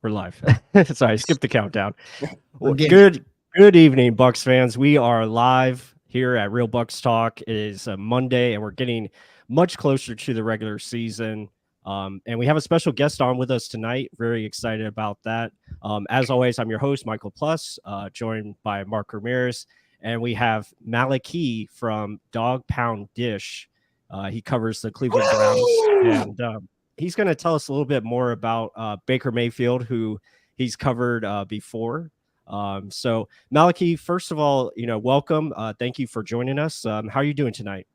We're live. Sorry, skip the countdown. We're Well, getting it. good evening, Bucks fans. We are live here at Real Bucks Talk. It is a Monday, and we're getting much closer to the regular season. And we have a special guest on with us tonight. Very excited about that. As always, I'm your host, Michael Plus, joined by Mark Ramirez, and we have Maliki from Dog Pound Dish. He covers the Cleveland Browns, and he's going to tell us a little bit more about Baker Mayfield, who he's covered before. So, Maliki, first of all, welcome. Thank you for joining us. How are you doing tonight?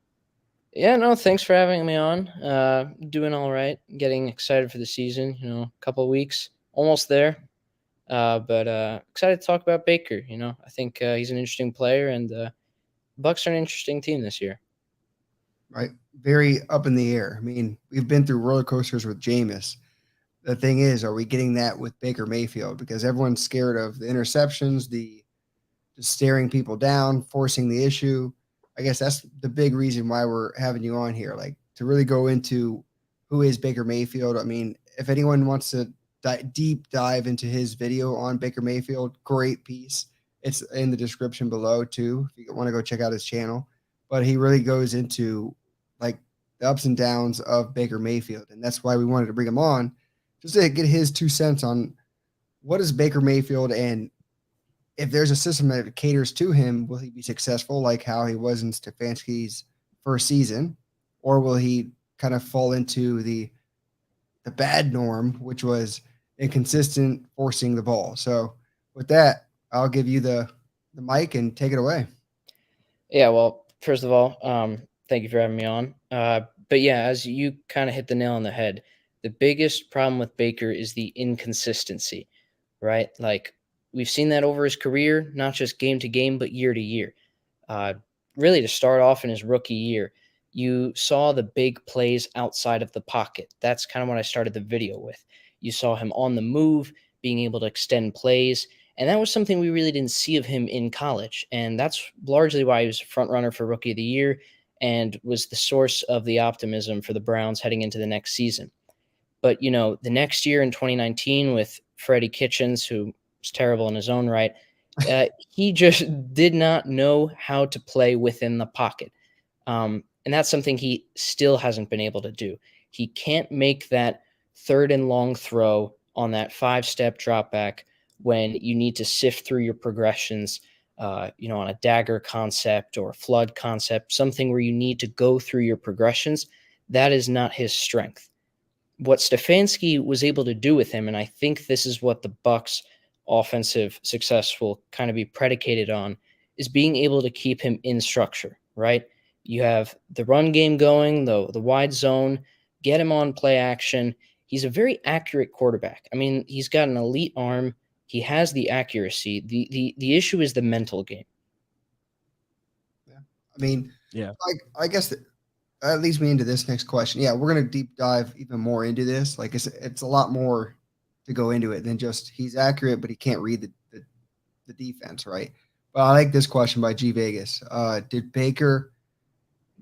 Yeah, no, thanks for having me on. Doing all right. Getting excited for the season. A couple of weeks, almost there. But excited to talk about Baker. I think he's an interesting player, and Bucks are an interesting team this year. Right? Very up in the air. I mean, we've been through roller coasters with Jameis. The thing is, are we getting that with Baker Mayfield? Because everyone's scared of the interceptions, the just staring people down, forcing the issue. I guess that's the big reason why we're having you on here, like to really go into who is Baker Mayfield. I mean, if anyone wants to deep dive into his video on Baker Mayfield, great piece. It's in the description below too, if you want to go check out his channel. But he really goes into like the ups and downs of Baker Mayfield, and that's why we wanted to bring him on, just to get his 2 cents on what is Baker Mayfield, and if there's a system that caters to him, will he be successful like how he was in Stefanski's first season, or will he kind of fall into the bad norm, which was inconsistent forcing the ball? So with that, I'll give you the mic and take it away. Yeah, well, first of all, thank you for having me on. But yeah, as you kind of hit the nail on the head, the biggest problem with Baker is the inconsistency, right? Like we've seen that over his career, not just game to game, but year to year. Uh, really, to start off in his rookie year, you saw the big plays outside of the pocket. That's kind of what I started the video with. You saw him on the move, being able to extend plays, and that was something we really didn't see of him in college. And that's largely why he was a front runner for Rookie of the Year and was the source of the optimism for the Browns heading into the next season. But, the next year in 2019 with Freddie Kitchens, who was terrible in his own right, he just did not know how to play within the pocket. And that's something he still hasn't been able to do. He can't make that third and long throw on that 5-step drop back when you need to sift through your progressions, on a dagger concept or a flood concept, something where you need to go through your progressions. That is not his strength. What Stefanski was able to do with him, and I think this is what the Bucs offensive success will kind of be predicated on, is being able to keep him in structure, right? You have the run game going, the wide zone, get him on play action. He's a very accurate quarterback. I mean, he's got an elite arm. He has the accuracy. The issue is the mental game. Yeah. I mean, Yeah. I guess that leads me into this next question. Yeah, we're gonna deep dive even more into this. Like it's a lot more to go into it than just he's accurate, but he can't read the defense, right? But I like this question by G Vegas. Did Baker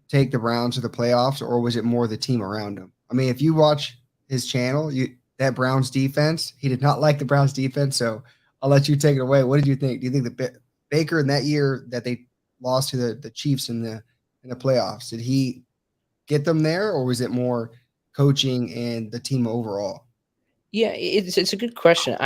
take the Browns to the playoffs, or was it more the team around him? I mean, if you watch his channel, that Browns defense, he did not like the Browns defense. So I'll let you take it away. What did you think? Do you think that Baker in that year that they lost to the Chiefs in the playoffs, did he get them there, or was it more coaching and the team overall? Yeah, it's a good question.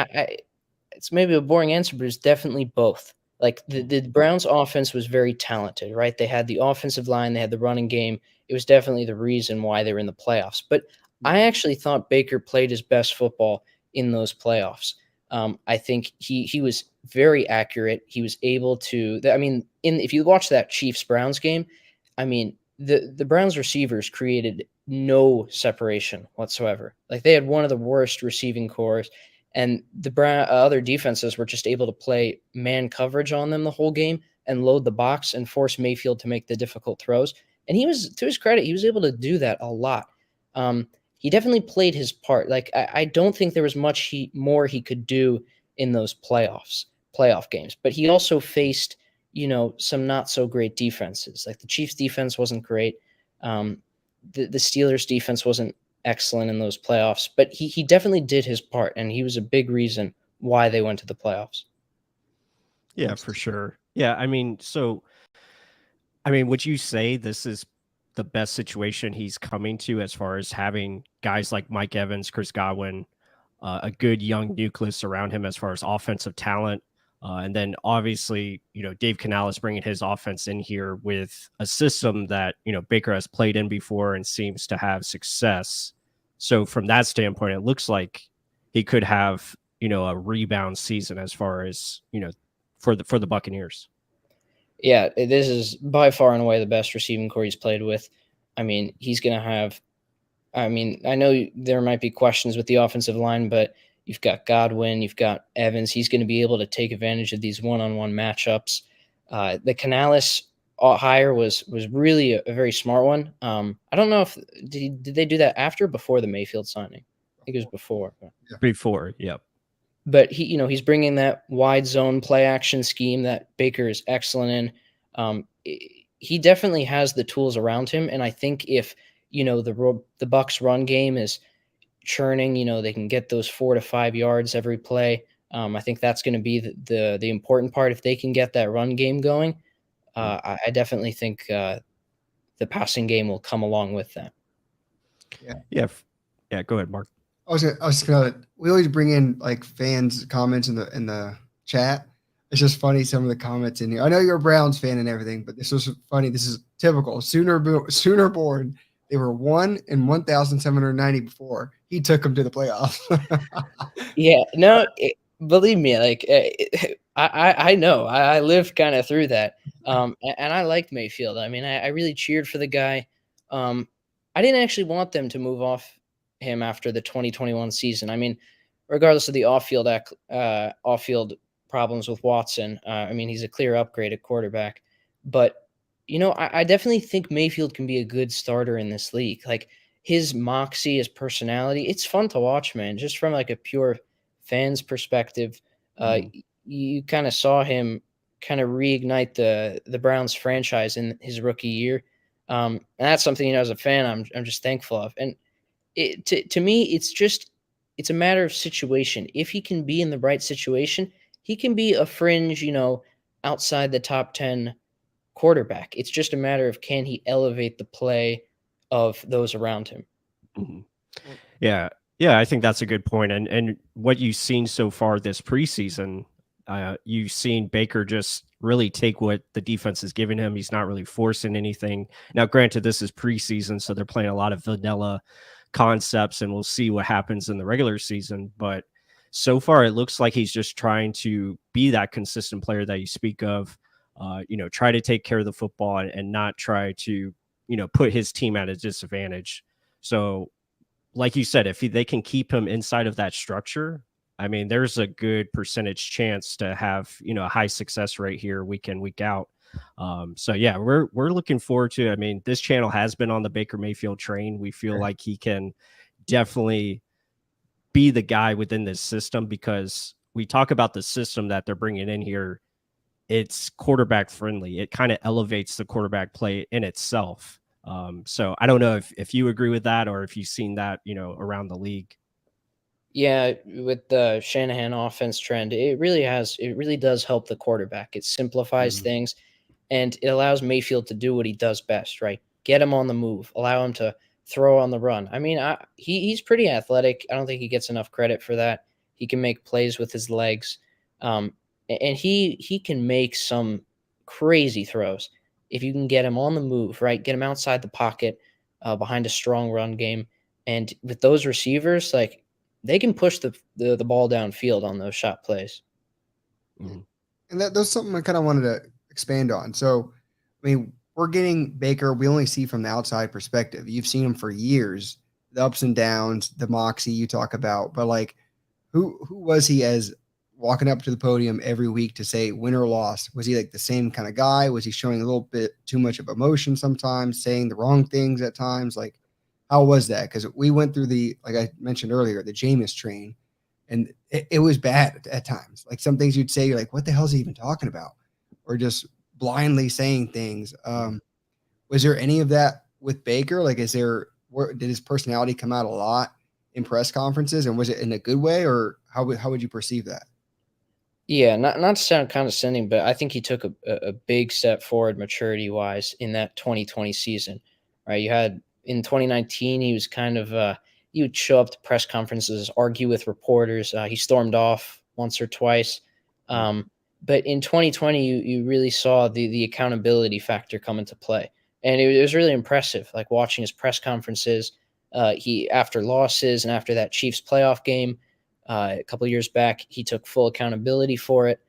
It's maybe a boring answer, but it's definitely both. Like the Browns offense was very talented, right? They had the offensive line, they had the running game. It was definitely the reason why they were in the playoffs. But I actually thought Baker played his best football in those playoffs. I think he was very accurate. He was able to. I mean, if you watch that Chiefs Browns game, I mean the Browns receivers created no separation whatsoever. Like they had one of the worst receiving cores, and the other defenses were just able to play man coverage on them the whole game and load the box and force Mayfield to make the difficult throws. And he was, to his credit, he was able to do that a lot. He definitely played his part. Like I don't think there was much more he could do in those playoff games. But he also faced, some not so great defenses. Like the Chiefs defense wasn't great. The Steelers defense wasn't excellent in those playoffs, but he definitely did his part, and he was a big reason why they went to the playoffs. Yeah, for sure. Yeah, I mean, would you say this is the best situation he's coming to as far as having guys like Mike Evans, Chris Godwin, a good young nucleus around him as far as offensive talent? And then obviously, Dave Canales bringing his offense in here with a system that, Baker has played in before and seems to have success. So from that standpoint, it looks like he could have, a rebound season as far as, for the Buccaneers. Yeah, this is by far and away the best receiving core he's played with. I mean, he's going to have I mean, I know there might be questions with the offensive line, but you've got Godwin, you've got Evans. He's going to be able to take advantage of these one-on-one matchups. The Canales hire was really a very smart one. I don't know if did they do that after or before the Mayfield signing? I think it was before. Before, yep. But he's bringing that wide zone play action scheme that Baker is excellent in. He definitely has the tools around him, and I think if the Bucs run game is churning, they can get those 4 to 5 yards every play. I think that's going to be the important part. If they can get that run game going, I definitely think the passing game will come along with that. Yeah. Go ahead, Mark. We always bring in like fans' comments in the chat. It's just funny, some of the comments in here. I know you're a Browns fan and everything, but this was funny. This is typical. Sooner born. They were 1 in 1,790 before. He took them to the playoffs. Yeah, no, believe me, like I know. I lived kind of through that, and I liked Mayfield. I mean, I really cheered for the guy. I didn't actually want them to move off him after the 2021 season. I mean, regardless of the off-field problems with Watson, I mean, he's a clear upgrade at quarterback. But I definitely think Mayfield can be a good starter in this league. Like his moxie, his personality, it's fun to watch, man. Just from like a pure fan's perspective, you kind of saw him kind of reignite the Browns franchise in his rookie year. And that's something, as a fan, I'm just thankful of. And to me, it's a matter of situation. If he can be in the right situation, he can be a fringe, outside the top 10 quarterback. It's just a matter of, can he elevate the play of those around him? Mm-hmm. Yeah, I think that's a good point. And what you've seen so far this preseason, you've seen Baker just really take what the defense is giving him. He's not really forcing anything. Now, granted, this is preseason, so they're playing a lot of vanilla concepts, and we'll see what happens in the regular season. But so far, it looks like he's just trying to be that consistent player that you speak of. Try to take care of the football and not try to, put his team at a disadvantage. So, like you said, if they can keep him inside of that structure, I mean, there's a good percentage chance to have, a high success rate here week in, week out. So yeah, we're looking forward to it. I mean, this channel has been on the Baker Mayfield train. We feel like he can definitely be the guy within this system, because we talk about the system that they're bringing in here. It's quarterback friendly. It kind of elevates the quarterback play in itself. So I don't know if you agree with that, or if you've seen that, around the league. Yeah, with the Shanahan offense trend, it really does help the quarterback. It simplifies things, and it allows Mayfield to do what he does best, right? Get him on the move, allow him to throw on the run. I mean, he's pretty athletic. I don't think he gets enough credit for that. He can make plays with his legs. And he can make some crazy throws if you can get him on the move, right? Get him outside the pocket, behind a strong run game. And with those receivers, like, they can push the ball downfield on those shot plays. And that's something I kind of wanted to expand on. So, I mean, we're getting Baker. We only see from the outside perspective. You've seen him for years, the ups and downs, the moxie you talk about. But like, who was he as walking up to the podium every week to say win or loss? Was he like the same kind of guy? Was he showing a little bit too much of emotion sometimes, saying the wrong things at times? Like, how was that? Because we went through like I mentioned earlier, the Jameis train, and it was bad at times. Like some things you'd say, you're like, what the hell is he even talking about? Or just blindly saying things. Was there any of that with Baker? Like, is there did his personality come out a lot in press conferences, and was it in a good way, or how would you perceive that? Yeah, not to sound condescending, but I think he took a big step forward maturity wise in that 2020 season. Right, you had in 2019 he was kind of he would show up to press conferences, argue with reporters. He stormed off once or twice. But in 2020, you really saw the accountability factor come into play, and it was really impressive. Like watching his press conferences, he after losses and after that Chiefs playoff game a couple of years back, he took full accountability for it.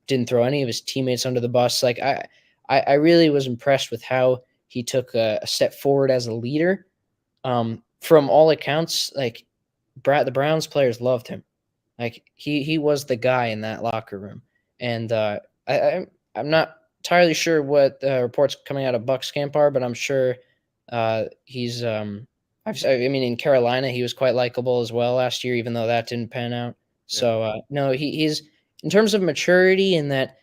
Didn't throw any of his teammates under the bus. Like I really was impressed with how he took a step forward as a leader. From all accounts, like the Browns players loved him. Like he was the guy in that locker room, and I'm not entirely sure what the reports coming out of Bucs camp are, but I'm sure he's I mean, in Carolina, he was quite likable as well last year, even though that didn't pan out. So no, he's in terms of maturity and that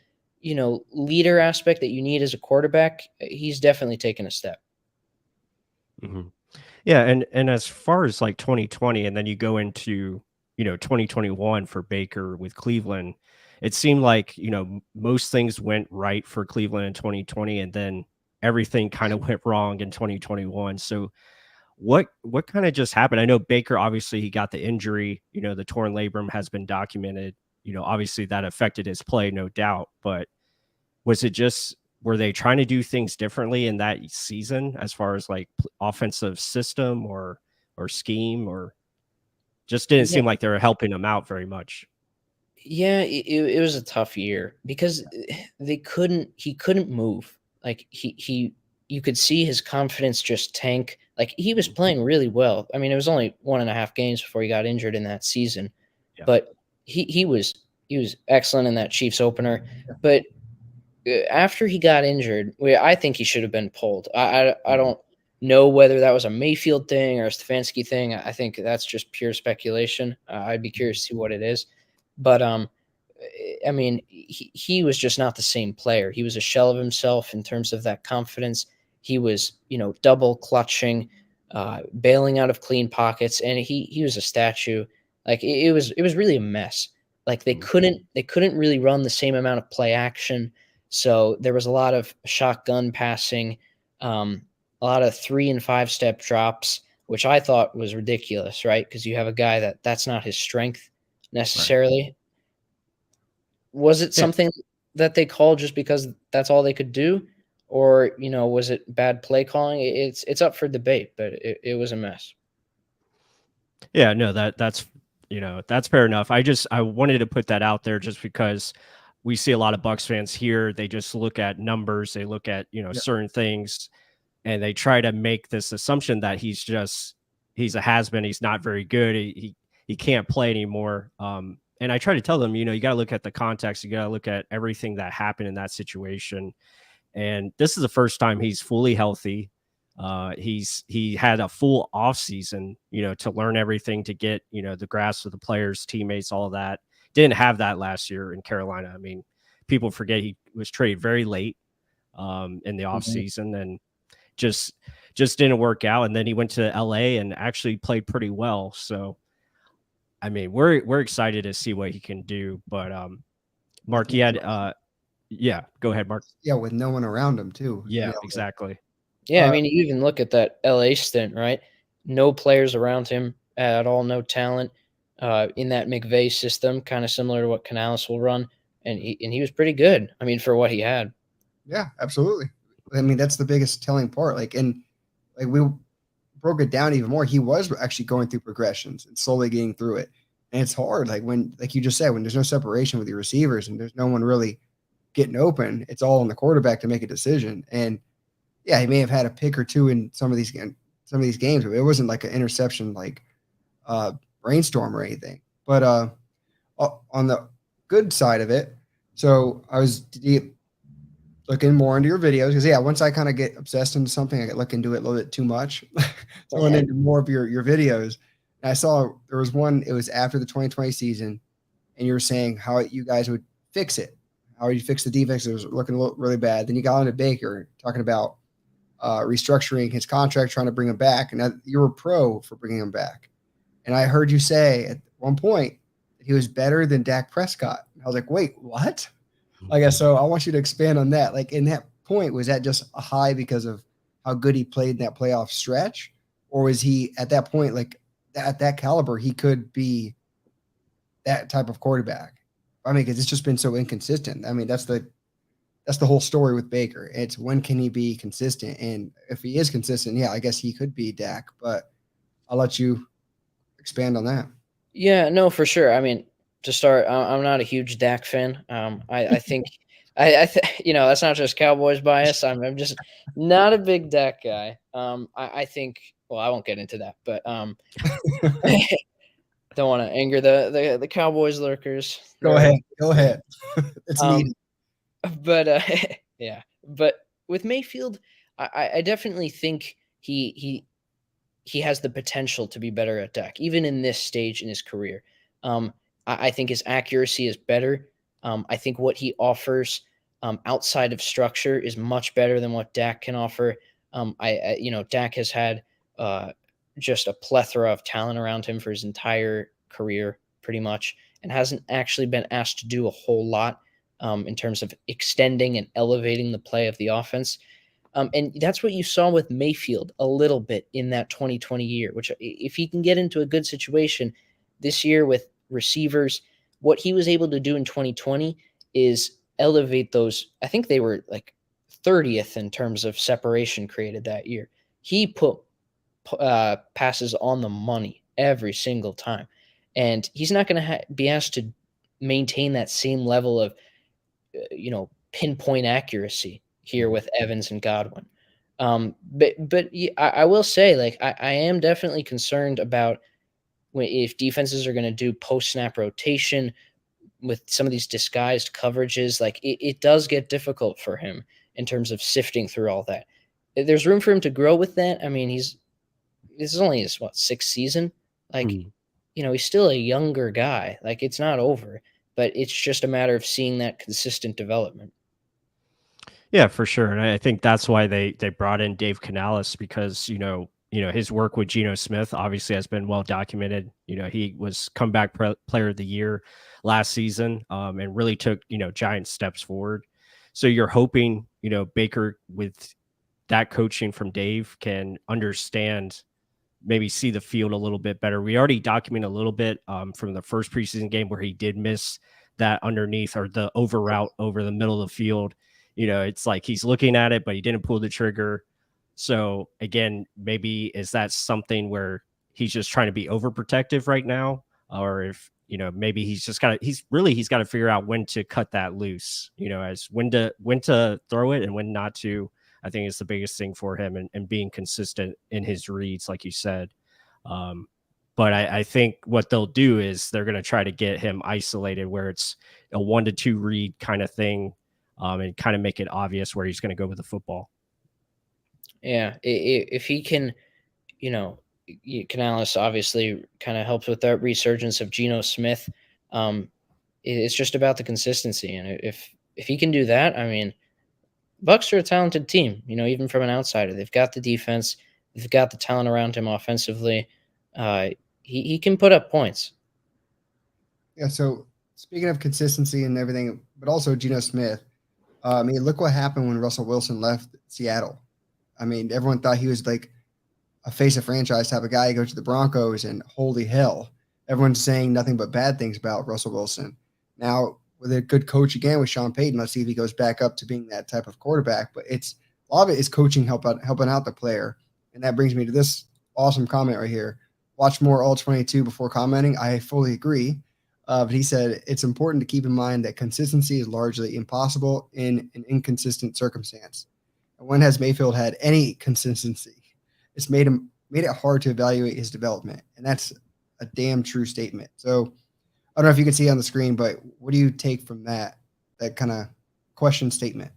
leader aspect that you need as a quarterback. He's definitely taken a step. Mhm. Yeah, and as far as like 2020, and then you go into 2021 for Baker with Cleveland, it seemed like most things went right for Cleveland in 2020, and then everything kind of went wrong in 2021. So what kind of just happened? I know Baker, obviously he got the injury, the torn labrum has been documented. Obviously that affected his play, no doubt. But was it just, were they trying to do things differently in that season as far as like offensive system or scheme, or just didn't Yeah, seem like they were helping him out very much? yeah, it was a tough year because he couldn't move. Like you could see his confidence just tank. Like he was playing really well. I mean, it was only 1.5 games before he got injured in that season, Yeah. but he was excellent in that Chiefs opener. But after he got injured, I think he should have been pulled. I don't know whether that was a Mayfield thing or a Stefanski thing. I think that's just pure speculation. I'd be curious to see what it is. But I mean, he was just not the same player. He was a shell of himself in terms of that confidence. He was, double clutching, bailing out of clean pockets, and he was a statue. Like it was really a mess. Like they couldn't really run the same amount of play action. So there was a lot of shotgun passing, a lot of 3 and 5 step drops, which I thought was ridiculous, right? Because you have a guy that's not his strength Right. necessarily. Was it Yeah. something that they called just because that's all they could do? Or, was it bad play calling? It's up for debate, but it was a mess. Yeah, no, that's fair enough. I wanted to put that out there just because we see a lot of Bucks fans here. They just look at numbers, they look at, Yeah. certain things, and they try to make this assumption that he's a has-been, he's not very good, he can't play anymore. And I try to tell them, you got to look at the context, you got to look at everything that happened in that situation. And this is the first time he's fully healthy. He had a full off season, to learn everything, to get, the grasp of the players, teammates, all of that. Didn't have that last year in Carolina. I mean, people forget he was traded very late in the off Mhm. season, and just didn't work out. And then he went to LA and actually played pretty well. So I mean, we're excited to see what he can do. But Mark, you had yeah, go ahead, Mark. Yeah, with no one around him too. Yeah, exactly. Yeah, I Uh, mean, you even look at that LA stint, right? No players around him at all, no talent in that McVay system, kind of similar to what Canales will run, and he was pretty good. I mean, for what he had. yeah, absolutely. I mean, that's the biggest telling part. Like we broke it down even more. He was actually going through progressions and slowly getting through it. And it's hard. Like you just said, when there's no separation with your receivers and there's no one really getting open, it's all on the quarterback to make a decision. And yeah, he may have had a pick or two in some of these games, but it wasn't like an interception, like uh, brainstorm or anything. But on the good side of it, so I was looking more into your videos because yeah, once I kind of get obsessed into something, I get look into it a little bit too much. So I went into more of your videos. And I saw there was one. It was after the 2020 season, and you were saying how you guys would fix it, how you fix the defense. It was looking really bad. Then you got into Baker talking about restructuring his contract, trying to bring him back, and you were pro for bringing him back. And I heard you say at one point that he was better than Dak Prescott. I was like, wait, what? I guess so. I want you to expand on that. Like in that point, was that just a high because of how good he played in that playoff stretch, or was he at that point like at that caliber he could be that type of quarterback? I mean, because it's just been so inconsistent. I mean, that's the whole story with Baker. It's when can he be consistent, and if he is consistent, yeah, I guess he could be Dak. But I'll let you expand on that. Yeah, no, for sure. I mean, to start, I'm not a huge Dak fan. I think, that's not just Cowboys bias. I'm just not a big Dak guy. I think, well, I won't get into that, but don't want to anger the Cowboys lurkers. Go ahead. It's needed. But yeah, but with Mayfield, I definitely think he has the potential to be better at Dak, even in this stage in his career. I think his accuracy is better. I think what he offers outside of structure is much better than what Dak can offer. Dak has had just a plethora of talent around him for his entire career, pretty much, and hasn't actually been asked to do a whole lot in terms of extending and elevating the play of the offense. And that's what you saw with Mayfield a little bit in that 2020 year, which if he can get into a good situation this year with receivers, what he was able to do in 2020 is elevate those. I think they were like 30th in terms of separation created that year. He put passes on the money every single time. And he's not going to be asked to maintain that same level of, pinpoint accuracy here with Evans and Godwin. But I will say, like, I am definitely concerned about if defenses are going to do post-snap rotation with some of these disguised coverages. Like, it does get difficult for him in terms of sifting through all that. There's room for him to grow with that. I mean, this is only his, sixth season? Like, he's still a younger guy. Like, it's not over. But it's just a matter of seeing that consistent development. Yeah, for sure. And I think that's why they brought in Dave Canales, because, his work with Geno Smith obviously has been well documented. He was comeback player of the year last season, and really took, giant steps forward. So you're hoping, Baker, with that coaching from Dave, can understand, maybe see the field a little bit better. We already documented a little bit from the first preseason game where he did miss that underneath or the over route over the middle of the field. It's like he's looking at it, but he didn't pull the trigger. So again, maybe is that something where he's just trying to be overprotective right now? Or if, maybe he's got to figure out when to cut that loose, as when to throw it and when not to. I think is the biggest thing for him, and being consistent in his reads, like you said. But I think what they'll do is they're going to try to get him isolated where it's a 1 to 2 read kind of thing, and kind of make it obvious where he's going to go with the football. Yeah. If he can, Canales obviously kind of helps with that resurgence of Geno Smith. It's just about the consistency. And if he can do that, I mean, Bucs are a talented team, even from an outsider. They've got the defense. They've got the talent around him offensively. He can put up points. Yeah, so speaking of consistency and everything, but also Geno Smith, I mean, look what happened when Russell Wilson left Seattle. I mean, everyone thought he was like a face of franchise type of guy. He goes to the Broncos, and holy hell, everyone's saying nothing but bad things about Russell Wilson. Now, with a good coach again with Sean Payton, let's see if he goes back up to being that type of quarterback. But a lot of it is coaching helping out the player. And that brings me to this awesome comment right here. Watch more All-22 before commenting. I fully agree. But he said, it's important to keep in mind that consistency is largely impossible in an inconsistent circumstance. And when has Mayfield had any consistency? It's made it hard to evaluate his development. And that's a damn true statement. So I don't know if you can see on the screen, but what do you take from that kind of question statement?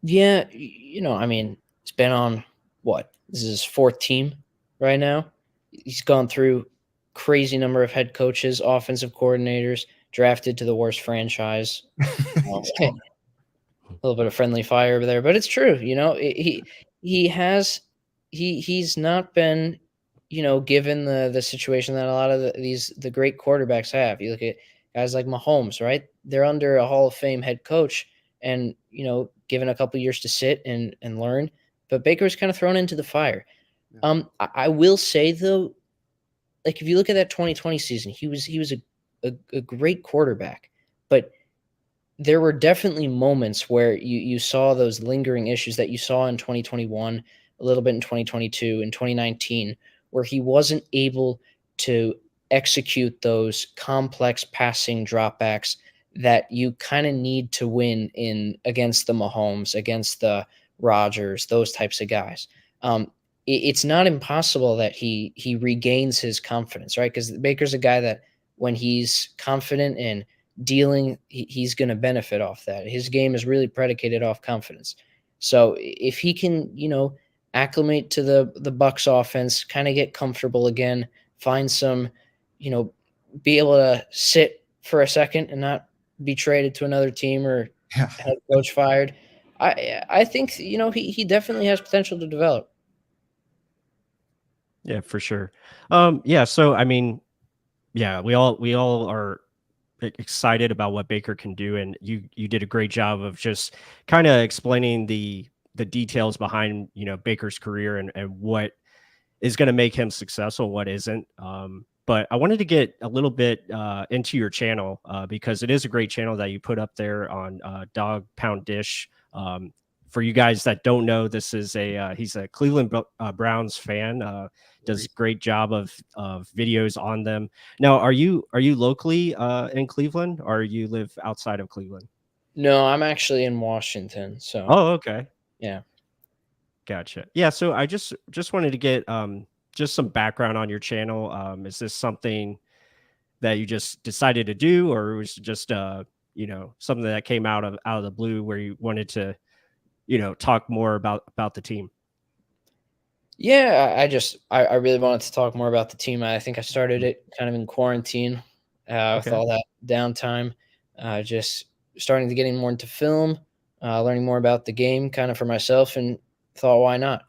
Yeah, I mean, he's been on this is his 4th team right now. He's gone through crazy number of head coaches, offensive coordinators, drafted to the worst franchise. A little bit of friendly fire over there, but it's true. he's not been, given the situation that a lot of the great quarterbacks have. You look at guys like Mahomes, right? They're under a Hall of Fame head coach and, given a couple years to sit and learn. But Baker was kind of thrown into the fire. Yeah. I will say though, like if you look at that 2020 season, he was a great quarterback, but there were definitely moments where you saw those lingering issues that you saw in 2021, a little bit in 2022, in 2019, where he wasn't able to execute those complex passing dropbacks that you kind of need to win in against the Mahomes, against the Rodgers, those types of guys. It's not impossible that he regains his confidence, right? Because Baker's a guy that when he's confident in dealing, he's going to benefit off that. His game is really predicated off confidence. So if he can, acclimate to the Bucs offense, kind of get comfortable again, find some, be able to sit for a second and not be traded to another team or Yeah. head coach fired. I think he definitely has potential to develop. Yeah, for sure. Yeah. So I mean, yeah, we all are excited about what Baker can do, and you did a great job of just kind of explaining the details behind Baker's career and what is going to make him successful, what isn't. But I wanted to get a little bit into your channel because it is a great channel that you put up there on Dawg Pound Dish. For you guys that don't know, this is he's a Cleveland Browns fan. Does a great job of videos on them. Now, are you locally in Cleveland, or you live outside of Cleveland? No, I'm actually in Washington. So Oh, okay. yeah. Gotcha. Yeah, so I just wanted to get just some background on your channel. Is this something that you just decided to do, or was it just something that came out of the blue where you wanted to talk more about the team? Yeah, I really wanted to talk more about the team. I think I started it kind of in quarantine with Okay. all that downtime, just starting to getting more into film, learning more about the game kind of for myself, and thought, why not,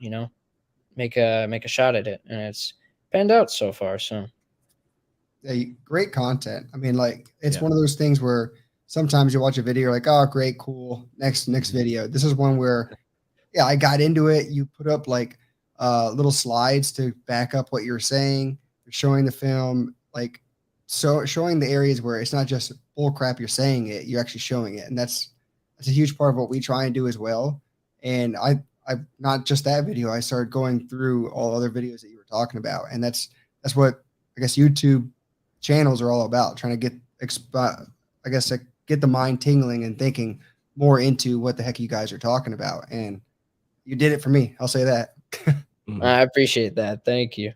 make a shot at it, and it's panned out so far. So Great content. I mean, like it's Yeah. one of those things where sometimes you watch a video, you're like, oh, great, cool. Next video. This is one where, yeah, I got into it. You put up like little slides to back up what you're saying. You're showing the film, like so showing the areas where it's not just bull crap. You're saying it. You're actually showing it, and that's a huge part of what we try and do as well. And I not just that video. I started going through all other videos that you were talking about, and that's what I guess YouTube channels are all about, trying to I guess like, get the mind tingling and thinking more into what the heck you guys are talking about. And you did it for me. I'll say that. Mhm. I appreciate that. Thank you.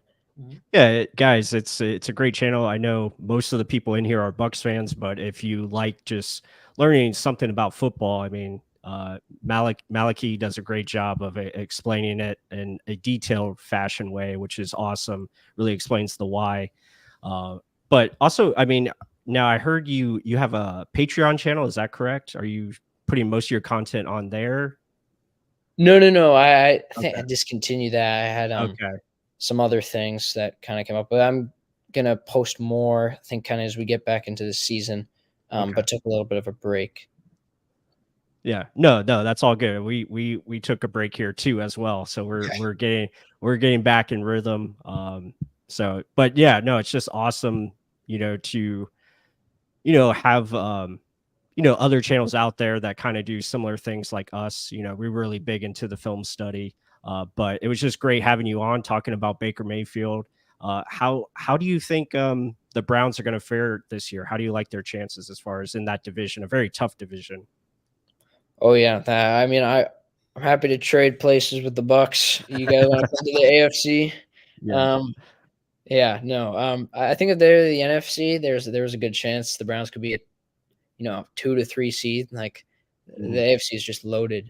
Yeah, guys, it's a great channel. I know most of the people in here are Bucs fans, but if you like just learning something about football, I mean, Malachi does a great job of explaining it in a detailed fashion way, which is awesome. Really explains the why. But also, I mean, now I heard you have a Patreon channel. Is that correct? Are you putting most of your content on there? No. I think I Okay. discontinued that. I had Okay. some other things that kind of came up, but I'm gonna post more. I think kind of as we get back into the season, Okay. but took a little bit of a break. Yeah. No, that's all good. We took a break here too as well. So we're getting back in rhythm. So but yeah, no, it's just awesome, to have other channels out there that kind of do similar things like us. We're really big into the film study. But it was just great having you on talking about Baker Mayfield. How do you think the Browns are going to fare this year? How do you like their chances as far as in that division, a very tough division? Oh yeah, I mean I'm happy to trade places with the Bucks. You guys want to come to the AFC? Yeah. Um, yeah, no. I think if they're the NFC, there's a good chance the Browns could be a 2 to 3 seed. Like the Mhm. AFC is just loaded.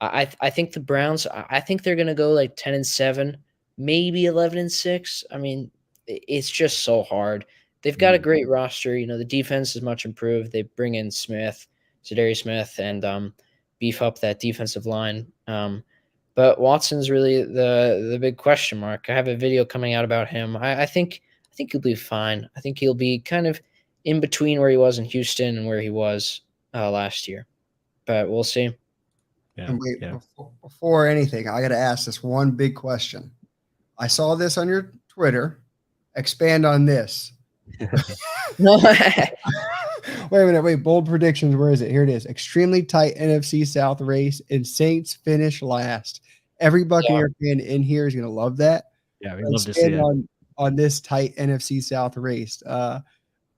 I think the Browns. I think they're gonna go like 10-7, maybe 11-6. I mean, it's just so hard. They've got a Mhm. great roster. The defense is much improved. They bring in Zadarius Smith, and beef up that defensive line. But Watson's really the big question mark. I have a video coming out about him. I think he'll be fine. I think he'll be kind of in between where he was in Houston and where he was last year. But we'll see. Yeah. And wait, Yeah. before anything, I got to ask this one big question. I saw this on your Twitter. Expand on this. Wait a minute. Wait, bold predictions. Where is it? Here it is. Extremely tight NFC South race, and Saints finish last. Every Buccaneer fan in here is going to love that. Yeah, we'd love to see it. On this tight NFC South race. I'm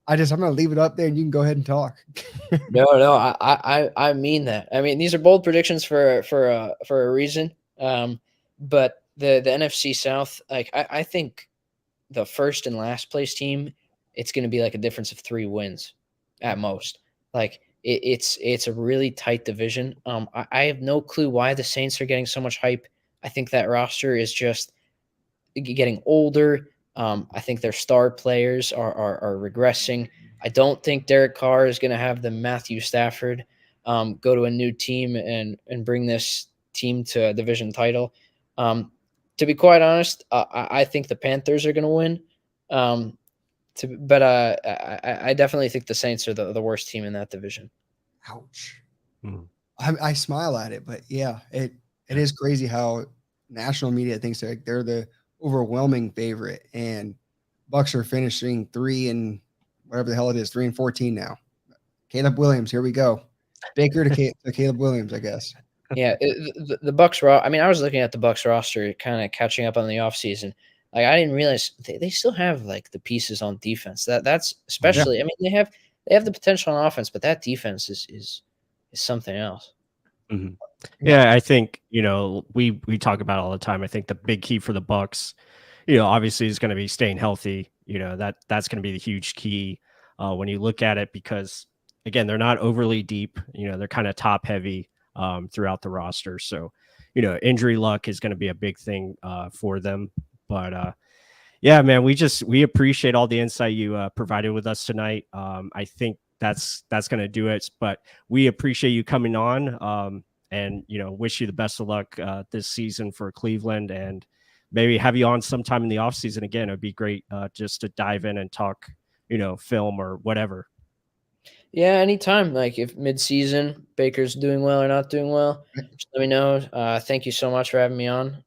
going to leave it up there, and you can go ahead and talk. No, I mean that. I mean, these are bold predictions for a reason. But the NFC South, like I think the first and last place team, it's going to be like a difference of 3 wins at most. Like it's a really tight division. I have no clue why the Saints are getting so much hype. I think that roster is just getting older. I think their star players are regressing. I don't think Derek Carr is going to have the Matthew Stafford go to a new team and bring this team to a division title. To be quite honest, I think the Panthers are going to win. But I definitely think the Saints are the worst team in that division. Ouch. I smile at it, but yeah, it is crazy how national media thinks they're the overwhelming favorite, and Bucs are finishing 3 and whatever the hell it is, 3-14 now. Caleb Williams, here we go. Baker to Caleb Williams, I guess. Yeah, the Bucs I mean, I was looking at the Bucs roster, kind of catching up on the offseason. Like, I didn't realize they still have like the pieces on defense. That's especially. I mean, they have the potential on offense, but that defense is something else. Mm-hmm. Yeah, I think we talk about it all the time. I think the big key for the Bucs, obviously is going to be staying healthy. That's going to be the huge key when you look at it, because again, they're not overly deep. They're kind of top heavy throughout the roster. So, injury luck is going to be a big thing for them. But yeah, man, we appreciate all the insight you provided with us tonight. I think that's going to do it. But we appreciate you coming on, and wish you the best of luck this season for Cleveland, and maybe have you on sometime in the off season again. It'd be great just to dive in and talk, film or whatever. Yeah, anytime. Like if mid-season Baker's doing well or not doing well, just let me know. Thank you so much for having me on.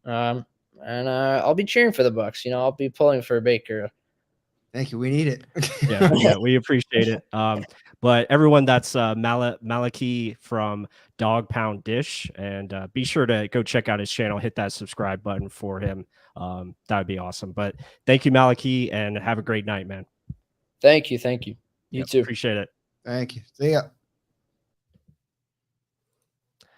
And I'll be cheering for the Bucs. I'll be pulling for Baker. Thank you. We need it. Yeah, we appreciate it. But everyone, that's Malachi from Dog Pound Dish, and be sure to go check out his channel. Hit that subscribe button for him. That would be awesome. But thank you, Malachi, and have a great night, man. Thank you. You too. Appreciate it. Thank you. See ya.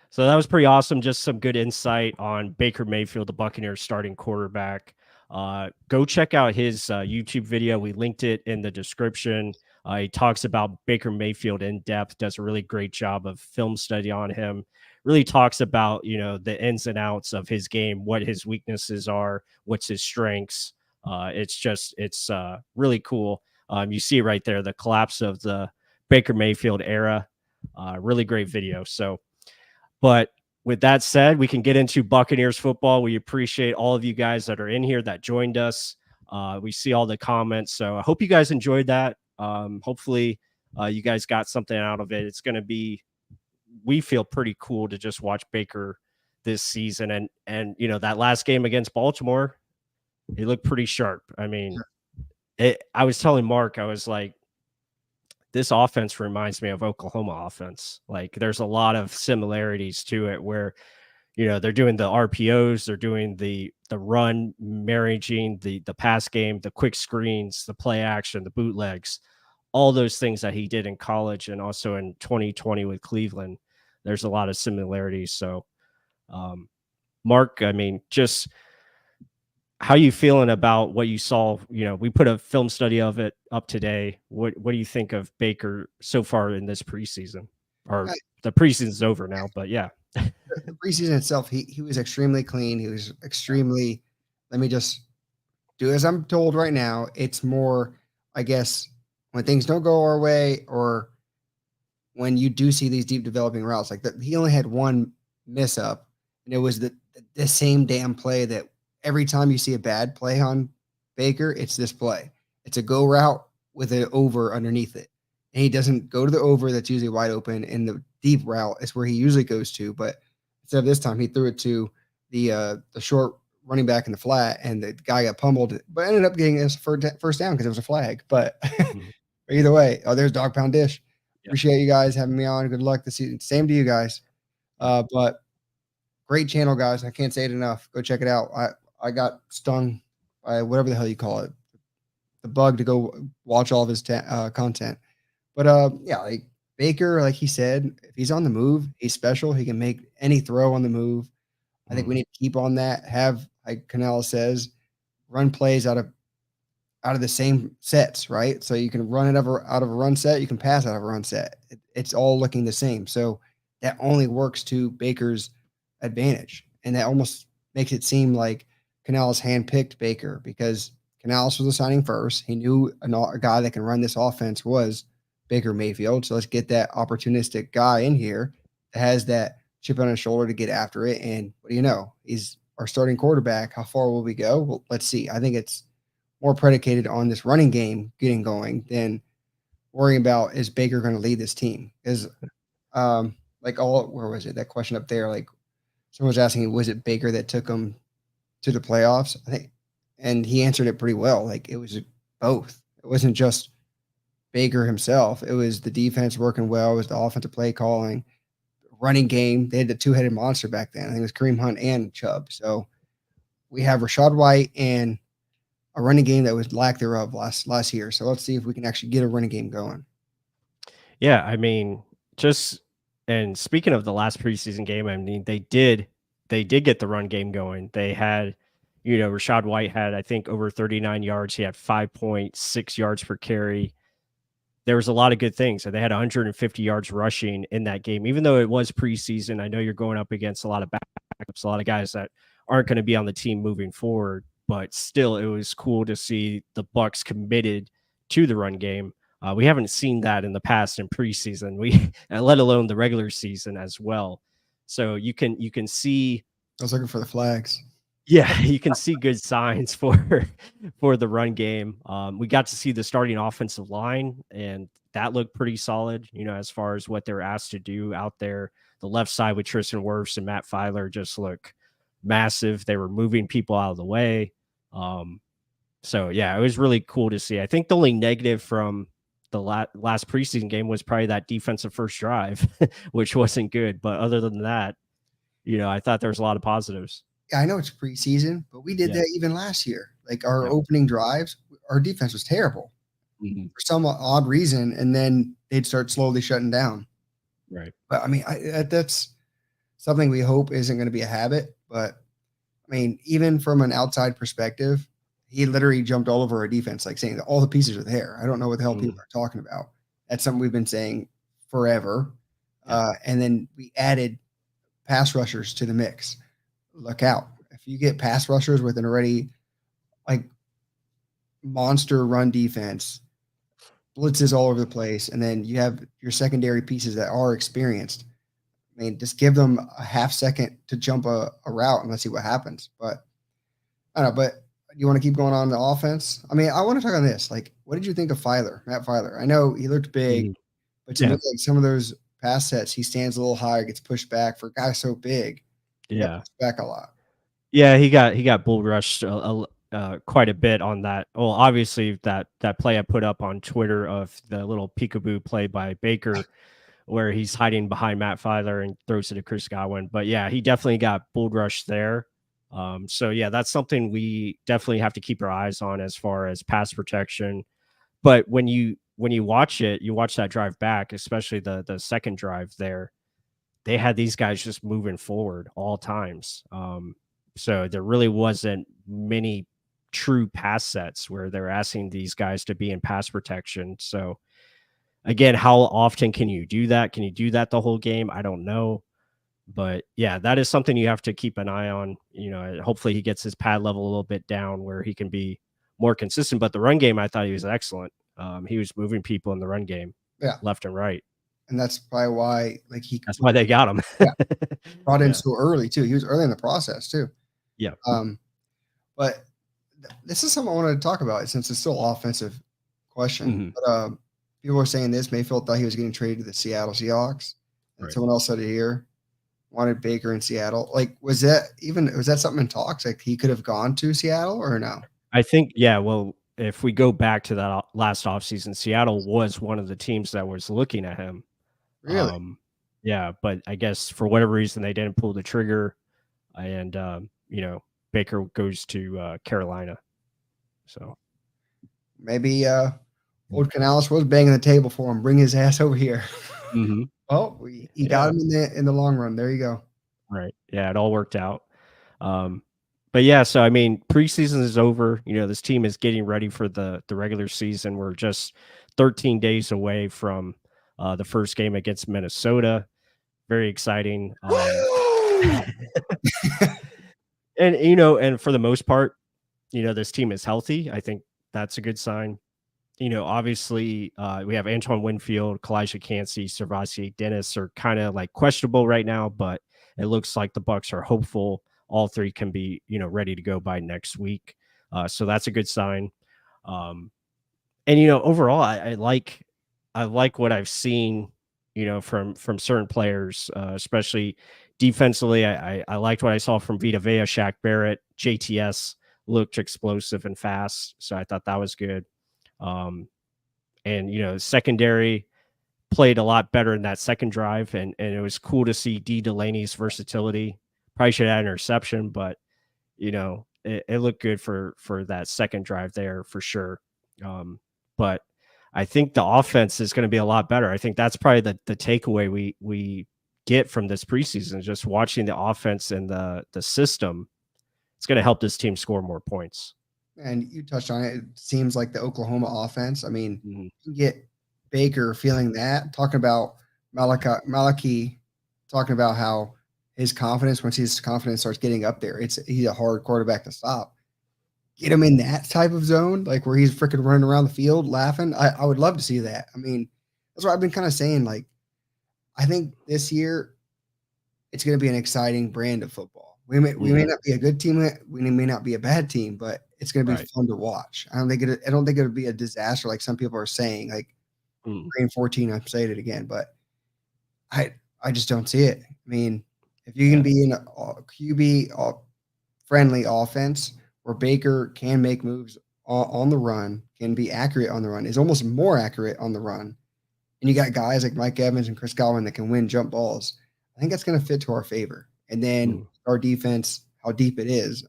So that was pretty awesome. Just some good insight on Baker Mayfield, the Buccaneers starting quarterback. Go check out his YouTube video. We linked it in the description. He talks about Baker Mayfield in depth, does a really great job of film study on him, really talks about, the ins and outs of his game, what his weaknesses are, what's his strengths. It's really cool. You see right there, the collapse of the Baker Mayfield era. Really great video. So, but with that said, we can get into Buccaneers football. We appreciate all of you guys that are in here that joined us. We see all the comments. So I hope you guys enjoyed that. Hopefully you guys got something out of it. It's going to be, we feel pretty cool to just watch Baker this season. And that last game against Baltimore, he looked pretty sharp. I mean, I was telling Mark, I was like, this offense reminds me of Oklahoma offense. Like there's a lot of similarities to it where, they're doing the RPOs, they're doing the run, marrying the pass game, the quick screens, the play action, the bootlegs, all those things that he did in college and also in 2020 with Cleveland. There's a lot of similarities. So, Mark, I mean, just how you feeling about what you saw? We put a film study of it up today. What do you think of Baker so far in this preseason? Or the preseason's over now, but yeah. The preseason itself, he was extremely clean. He was extremely, let me just do as I'm told right now. It's more, I guess, when things don't go our way or when you do see these deep developing routes, like that, he only had one miss up, and it was that the same damn play that every time you see a bad play on Baker, it's this play. It's a go route with an over underneath it. And he doesn't go to the over that's usually wide open, and the deep route is where he usually goes to. But instead of this time, he threw it to the short running back in the flat, and the guy got pummeled, but ended up getting his first down because it was a flag. But either way, there's Dog Pound Dish. Yeah. Appreciate you guys having me on. Good luck this season. Same to you guys. But great channel, guys. I can't say it enough. Go check it out. I got stung by whatever the hell you call it, the bug, to go watch all of his content. But yeah, like Baker, like he said, if he's on the move, he's special. He can make any throw on the move. I think we need to keep on that. Have, like Canales says, run plays out of the same sets, right? So you can run it out of a run set, you can pass out of a run set. It's all looking the same. So that only works to Baker's advantage. And that almost makes it seem like Canales handpicked Baker, because Canales was assigning first. He knew a guy that can run this offense was Baker Mayfield. So let's get that opportunistic guy in here that has that chip on his shoulder to get after it. And what do you know? He's our starting quarterback. How far will we go? Well, let's see. I think it's more predicated on this running game getting going than worrying about, is Baker going to lead this team? Because where was it? That question up there, like someone was asking, was it Baker that took him to the playoffs? I think, and he answered it pretty well. Like, it was both. It wasn't just Baker himself. It was the defense working well. It was the offensive play calling, running game. They had the two-headed monster back then. I think it was Kareem Hunt and Chubb. So we have Rachaad White and a running game that was lack thereof last year. So let's see if we can actually get a running game going. Yeah, I mean, and speaking of the last preseason game, I mean, they did get the run game going. They had, Rachaad White had, I think, over 39 yards. He had 5.6 yards per carry. There was a lot of good things. And they had 150 yards rushing in that game, even though it was preseason. I know you're going up against a lot of backups, a lot of guys that aren't going to be on the team moving forward. But still, it was cool to see the Bucs committed to the run game. We haven't seen that in the past in preseason, let alone the regular season as well. So you can see. I was looking for the flags. Yeah, you can see good signs for the run game. We got to see the starting offensive line, and that looked pretty solid, as far as what they're asked to do out there. The left side with Tristan Wirfs and Matt Filer just look massive. They were moving people out of the way. So yeah, it was really cool to see. I think the only negative from the last preseason game was probably that defensive first drive, which wasn't good. But other than that, I thought there was a lot of positives. I know it's preseason, but we did that even last year. Like our opening drives, our defense was terrible for some odd reason, and then they'd start slowly shutting down. Right. But I mean, that's something we hope isn't going to be a habit. But I mean, even from an outside perspective, he literally jumped all over our defense, like saying that all the pieces are there. I don't know what the hell people are talking about. That's something we've been saying forever. And then we added pass rushers to the mix. Look out. If you get pass rushers with an already like monster run defense, blitzes all over the place, and then you have your secondary pieces that are experienced, I mean, just give them a half second to jump a route and let's see what happens. But I don't know, but you want to keep going on the offense? I mean, I want to talk on this. Like, what did you think of Matt Filer? I know he looked big, but to me, like some of those pass sets, he stands a little higher, gets pushed back. For a guy so big, yeah, back a lot. Yeah, he got bull rushed quite a bit on that. Well, obviously that play I put up on Twitter of the little peekaboo play by Baker, where he's hiding behind Matt Filer and throws it to Chris Godwin. But yeah, he definitely got bull rushed there. So yeah, that's something we definitely have to keep our eyes on as far as pass protection. But when you watch it, you watch that drive back, especially the second drive there, they had these guys just moving forward all times. So there really wasn't many true pass sets where they're asking these guys to be in pass protection. So again, how often can you do that? Can you do that the whole game? I don't know. But yeah, that is something you have to keep an eye on. Hopefully he gets his pad level a little bit down where he can be more consistent. But the run game, I thought he was excellent. He was moving people in the run game left and right. and that's probably why he That's why they got him. brought in Yeah. so early too. He was early in the process too. Yeah. But this is something I wanted to talk about since it's still offensive question. But people were saying this. Mayfield thought he was getting traded to the Seattle Seahawks, and someone else said it here. Wanted Baker in Seattle. Was that something in talks? He could have gone to Seattle or no? I think, well, if we go back to that last offseason, Seattle was one of the teams that was looking at him. Really? Yeah, but I guess for whatever reason they didn't pull the trigger, and Baker goes to Carolina. So maybe old Canales was banging the table for him. Bring his ass over here. Oh, he got him in the long run. There you go. Right. Yeah, it all worked out. But yeah, so I mean, preseason is over. This team is getting ready for the regular season. We're just 13 days away from the first game against Minnesota. Very exciting. And for the most part, this team is healthy. I think that's a good sign. Obviously, we have Antoine Winfield, Kalijah Cansey, Servasi Dennis are kind of questionable right now, but it looks like the Bucs are hopeful all three can be, ready to go by next week. So that's a good sign. And overall, I like what I've seen, from certain players, especially defensively. I liked what I saw from Vita Vea, Shaq Barrett, JTS looked explosive and fast, so I thought that was good. And secondary played a lot better in that second drive, and it was cool to see D Delaney's versatility. Probably should have had an interception, but it looked good for that second drive there for sure. But I think the offense is going to be a lot better. I think that's probably the takeaway we get from this preseason, just watching the offense and the system. It's going to help this team score more points. And you touched on it. It seems like the Oklahoma offense. I mean, you get Baker feeling that, talking about Malachi, talking about how his confidence, once his confidence starts getting up there, he's a hard quarterback to stop. Get him in that type of zone, where he's freaking running around the field laughing. I would love to see that. I mean, that's what I've been kind of saying. I think this year it's going to be an exciting brand of football. We may not be a good team. We may not be a bad team, but it's going to be fun to watch. I don't think it'll be a disaster like some people are saying. 3-14, I'm saying it again, but I just don't see it. I mean, if you can be in a QB friendly offense where Baker can make moves on the run, can be accurate on the run, is almost more accurate on the run, and you got guys like Mike Evans and Chris Godwin that can win jump balls, I think that's going to fit to our favor. And then our defense, how deep it is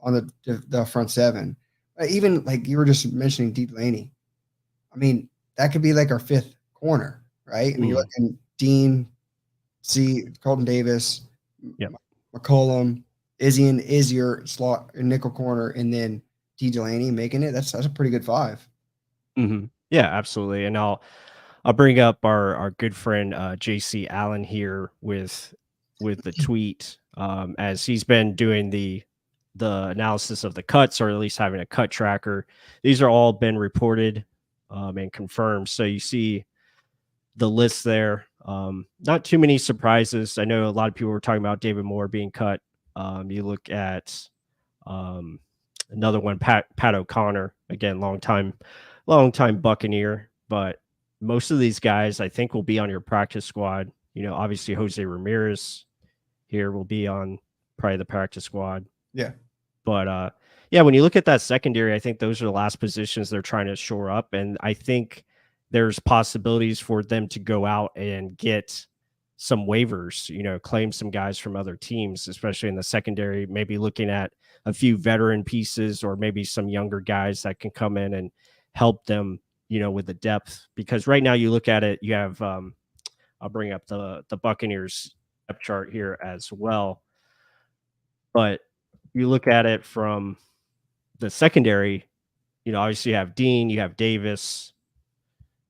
on the front seven. Even you were just mentioning Deep Laney. I mean, that could be our fifth corner, right? I mean, you're looking Dean, Colton Davis, McCollum, Izzy is your slot nickel corner, and then D Delaney making it. That's a pretty good five. Yeah, absolutely. And I'll bring up our good friend JC Allen here with the tweet, as he's been doing the analysis of the cuts, or at least having a cut tracker. These are all been reported and confirmed. So you see the list there. Not too many surprises. I know a lot of people were talking about David Moore being cut. You look at another one, Pat O'Connor, again, long time Buccaneer, but most of these guys I think will be on your practice squad. Obviously Jose Ramirez here will be on probably the practice squad. Yeah. But when you look at that secondary, I think those are the last positions they're trying to shore up. And I think there's possibilities for them to go out and get some waivers, claim some guys from other teams, especially in the secondary, maybe looking at a few veteran pieces or maybe some younger guys that can come in and help them, with the depth. Because right now you look at it, you have, I'll bring up the Buccaneers depth chart here as well. But you look at it from the secondary, obviously you have Dean, you have Davis.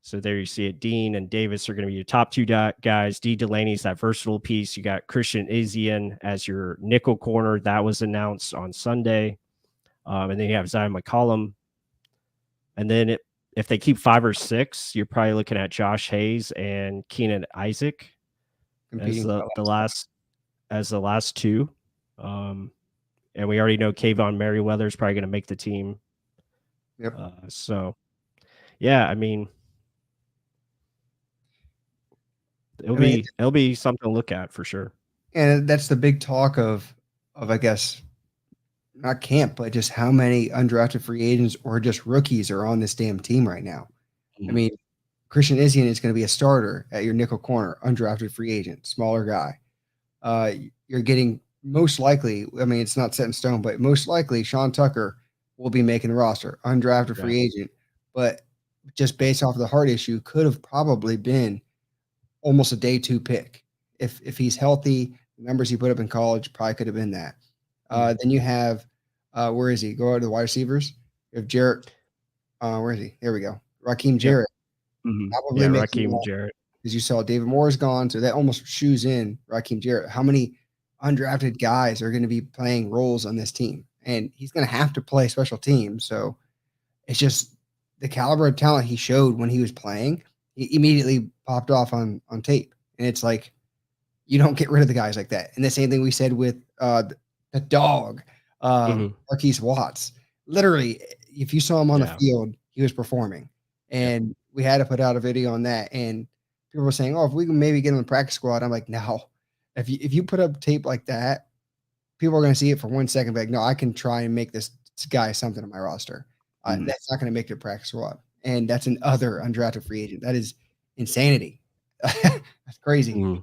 So there you see it. Dean and Davis are going to be your top two guys. D Delaney's that versatile piece. You got Christian Izien as your nickel corner. That was announced on Sunday. And then you have Zion McCollum. And then if they keep 5 or 6, you're probably looking at Josh Hayes and Keenan Isaac as competing for the that last two. And we already know Kayvon Merriweather is probably going to make the team. Yep. So, yeah, I mean, it'll be something to look at for sure. And that's the big talk of I guess not camp, but just how many undrafted free agents or just rookies are on this damn team right now. I mean, Christian Izien is going to be a starter at your nickel corner, undrafted free agent, smaller guy. You're getting most likely, I mean, it's not set in stone, but most likely Sean Tucker will be making the roster, undrafted free agent. But just based off of the heart issue, could have probably been almost a day 2 pick. If he's healthy, the numbers he put up in college probably could have been that. Then you have, where is he? Go to the wide receivers. You have Jarrett. Where is he? There we go. Raheem Jarrett. Probably Raheem Jarrett. Because you saw David Moore is gone, so that almost shoes in Raheem Jarrett. How many undrafted guys are going to be playing roles on this team? And he's going to have to play special teams. So it's just the caliber of talent he showed when he was playing. He immediately popped off on tape. And it's like, you don't get rid of the guys like that. And the same thing we said with the Dawg, Marquise Watts. Literally, if you saw him on the field, he was performing. And we had to put out a video on that. And people were saying, oh, if we can maybe get in the practice squad. I'm like, no. If you put up tape like that, people are going to see it for 1 second. Like, no, I can try and make this guy something on my roster. That's not going to make the practice squad. And that's an other undrafted free agent. That is insanity. That's crazy.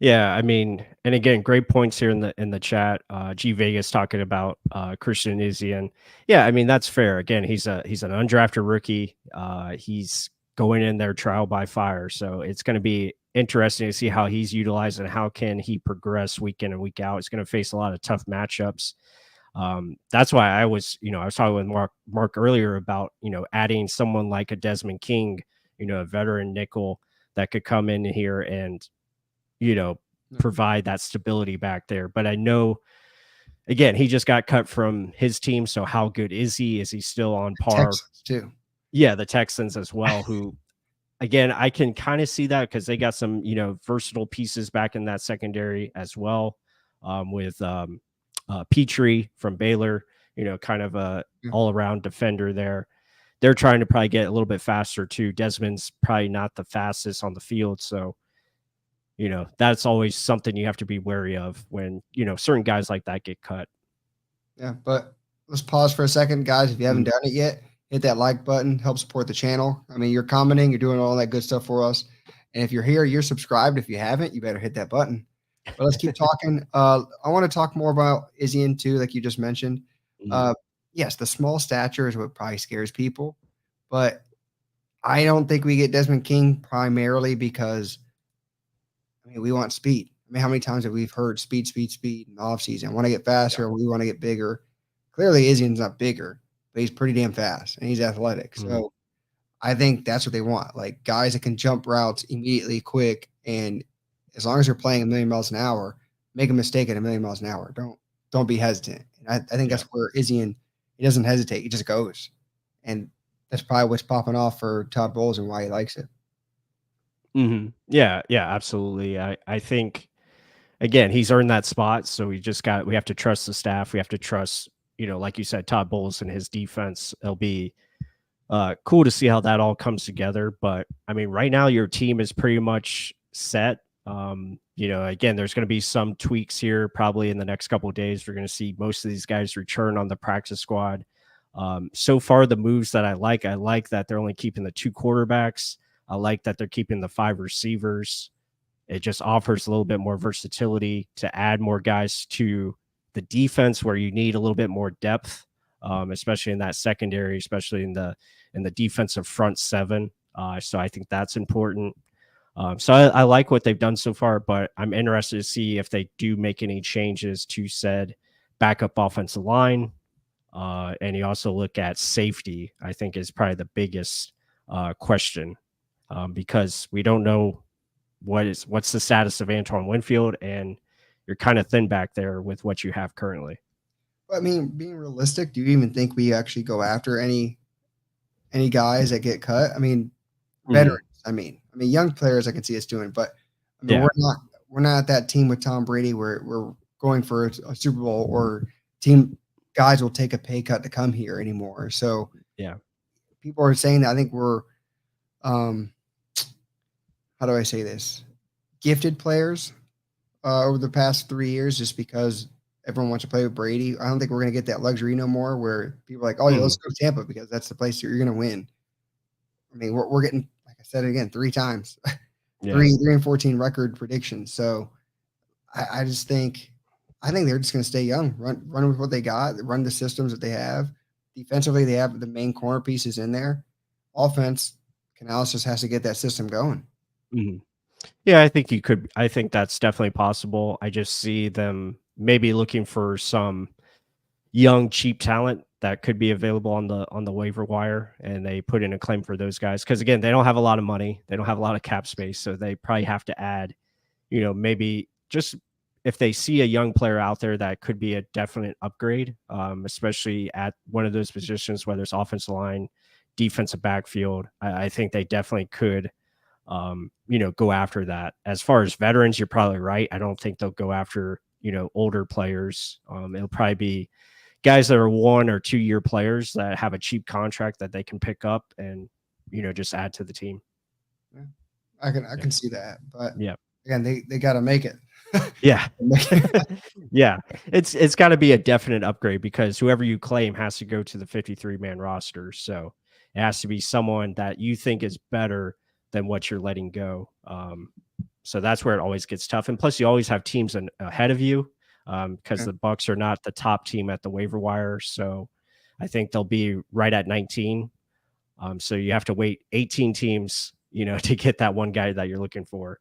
Yeah, I mean, and again, great points here in the chat. G Vegas talking about Christian Izien. Yeah, I mean that's fair. Again, he's an undrafted rookie. He's going in there trial by fire, so it's going to be interesting to see how he's utilized and how can he progress week in and week out. It's going to face a lot of tough matchups. That's why I was talking with Mark earlier about adding someone like a Desmond King, a veteran nickel that could come in here and provide that stability back there. But I know, again, he just got cut from his team. So how good is he? Is he still on par? Texans too. Yeah, the Texans as well, who, again, I can kind of see that because they got some, versatile pieces back in that secondary as well, with Petrie from Baylor, kind of a all-around defender there. They're trying to probably get a little bit faster too. Desmond's probably not the fastest on the field, so that's always something you have to be wary of when, certain guys like that get cut. Yeah, but let's pause for a second, guys. If you haven't done it yet, hit that like button, help support the channel. I mean, you're commenting, you're doing all that good stuff for us. And if you're here, you're subscribed. If you haven't, you better hit that button. But let's keep talking. I want to talk more about Izien too, like you just mentioned. Yes, the small stature is what probably scares people, but I don't think we get Desmond King primarily because we want speed. I mean, how many times have we heard speed in the offseason? Want to get faster, we want to get bigger. Clearly, Izien's not bigger, but he's pretty damn fast and he's athletic. So I think that's what they want. Like guys that can jump routes immediately, quick, and as long as they're playing 1,000,000 miles an hour, make a mistake at 1,000,000 miles an hour. Don't be hesitant. And I think that's where Izien, he doesn't hesitate. He just goes. And that's probably what's popping off for Todd Bowles and why he likes it. Yeah, absolutely. I think, again, he's earned that spot. So we have to trust the staff. We have to trust, like you said, Todd Bowles and his defense. It'll be cool to see how that all comes together. But I mean, right now your team is pretty much set. Again, there's going to be some tweaks here probably in the next couple of days. We're going to see most of these guys return on the practice squad. So far, the moves that I like that they're only keeping the 2 quarterbacks. I like that they're keeping the 5 receivers. It just offers a little bit more versatility to add more guys to the defense where you need a little bit more depth, especially in that secondary, especially in the defensive front 7. So I think that's important. So I like what they've done so far, but I'm interested to see if they do make any changes to said backup offensive line. And you also look at safety, I think is probably the biggest question. Because we don't know what's the status of Antoine Winfield, and you're kind of thin back there with what you have currently. I mean, being realistic, do you even think we actually go after any any guys that get cut. I mean, veterans. I mean, young players I can see us doing, but I mean, Yeah. we're not at that team with Tom Brady where we're going for a Super Bowl or team guys will take a pay cut to come here anymore. So Yeah. people are saying that I think we're, how do I say this? Gifted players over the past 3 years, just because everyone wants to play with Brady. I don't think we're going to get that luxury no more where people are like, oh, yeah, let's go to Tampa because that's the place you're going to win. I mean, we're getting, like I said again, 3 times, Yeah. 3-14 record predictions. So I just think, they're just going to stay young, run with what they got, run the systems that they have. Defensively, they have the main corner pieces in there. Offense, Canales just has to get that system going. Mhm. Yeah, I think you could. I think that's definitely possible. I just see them maybe looking for some young, cheap talent that could be available on the waiver wire, and they put in a claim for those guys because again, they don't have a lot of money, they don't have a lot of cap space, so they probably have to add, maybe just if they see a young player out there that could be a definite upgrade, especially at one of those positions, whether it's offensive line, defensive backfield. I think they definitely could go after that. As far as veterans, you're probably right. I don't think they'll go after, older players. It'll probably be guys that are 1 or 2 year players that have a cheap contract that they can pick up and, just add to the team. Yeah. I can see that, but Yeah. again, they got to make it. Yeah. Yeah. It's got to be a definite upgrade because whoever you claim has to go to the 53-man roster. So it has to be someone that you think is better than what you're letting go. So that's where it always gets tough. And plus you always have teams ahead of you because the Bucs are not the top team at the waiver wire. So I think they'll be right at 19. So you have to wait 18 teams, to get that one guy that you're looking for.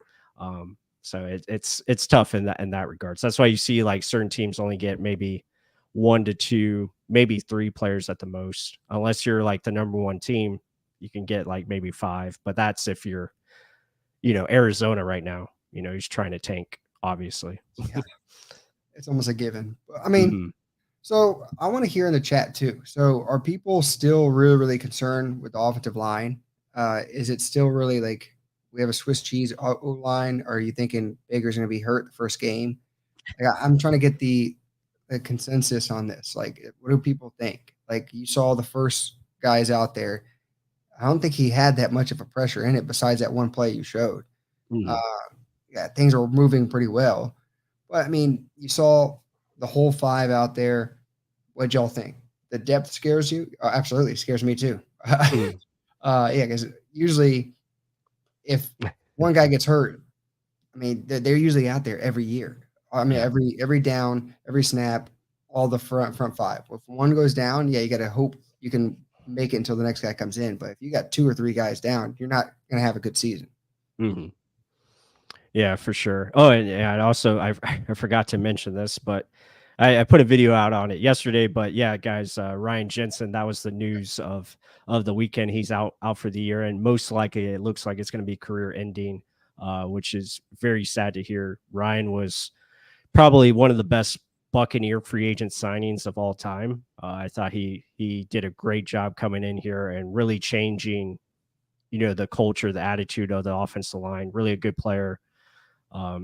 So it's tough in that regards. That's why you see like certain teams only get maybe 1 to 2, maybe 3 players at the most. Unless you're like the number 1 team, you can get like maybe 5. But that's if you're, Arizona right now. He's trying to tank, obviously. Yeah, it's almost a given. I mean, Mhm. so I want to hear in the chat too. So are people still really, really concerned with the offensive line? Is it still really like we have a Swiss cheese line? Or are you thinking Baker's going to be hurt the first game? Like, I'm trying to get the consensus on this. Like, what do people think? Like, you saw the first guys out there. I don't think he had that much of a pressure in it besides that one play you showed. Mhm. Yeah, things were moving pretty well. But I mean, you saw the whole 5 out there. What'd y'all think? The depth scares you? Absolutely, scares me too. Mhm. Yeah, because usually if one guy gets hurt, I mean, they're usually out there every year. I mean, Yeah. every down, every snap, all the front 5. If one goes down, yeah, you got to hope you can make it until the next guy comes in. But if you got 2 or 3 guys down, you're not going to have a good season. Mhm. Yeah, for sure. Oh, and also I forgot to mention this, but I put a video out on it yesterday. But yeah, guys, Ryan Jensen, that was the news of the weekend. He's out for the year, and most likely it looks like it's going to be career ending, which is very sad to hear. Ryan was probably one of the best Buccaneer free agent signings of all time. I thought he did a great job coming in here and really changing, the culture, the attitude of the offensive line. Really a good player.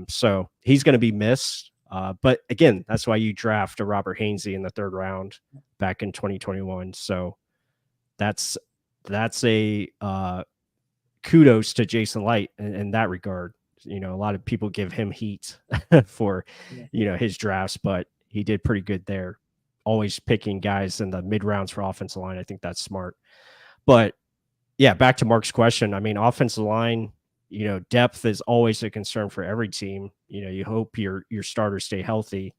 So he's going to be missed. But again, that's why you draft a Robert Hainsey in the 3rd round back in 2021. So that's a kudos to Jason Light in that regard. A lot of people give him heat for, Yeah. His drafts, but he did pretty good there. Always picking guys in the mid rounds for offensive line. I think that's smart. But yeah, back to Mark's question. I mean, offensive line, depth is always a concern for every team. You hope your starters stay healthy.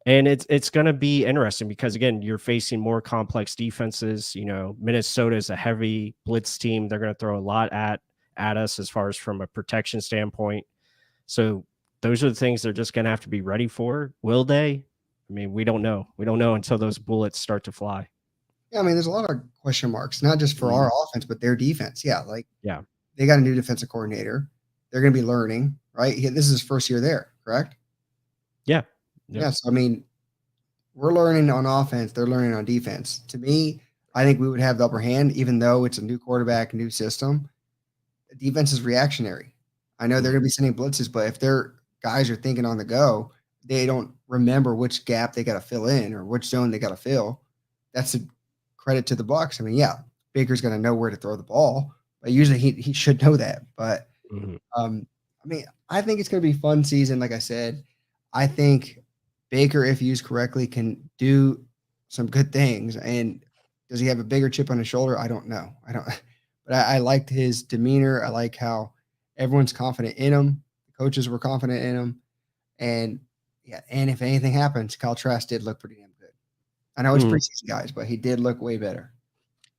And it's going to be interesting because again, you're facing more complex defenses. Minnesota is a heavy blitz team. They're going to throw a lot at us as far as from a protection standpoint. So those are the things they're just going to have to be ready for. Will they? I mean, we don't know. We don't know until those bullets start to fly. Yeah, I mean, there's a lot of question marks, not just for our offense, but their defense. Yeah, like they got a new defensive coordinator. They're going to be learning, right? This is his first year there, correct? Yeah. Yeah. So, I mean, we're learning on offense. They're learning on defense. To me, I think we would have the upper hand, even though it's a new quarterback, new system. The defense is reactionary. I know they're going to be sending blitzes, but if their guys are thinking on the go, they don't remember which gap they got to fill in or which zone they got to fill. That's a credit to the Bucs. I mean, yeah, Baker's going to know where to throw the ball, but usually he should know that. But I mean, I think it's going to be a fun season. Like I said, I think Baker, if used correctly, can do some good things. And does he have a bigger chip on his shoulder? I don't know. But I liked his demeanor. I like how everyone's confident in him. The coaches were confident in him. And yeah, and if anything happens, Kyle Trask did look pretty damn good. I know it's preseason, guys, but he did look way better.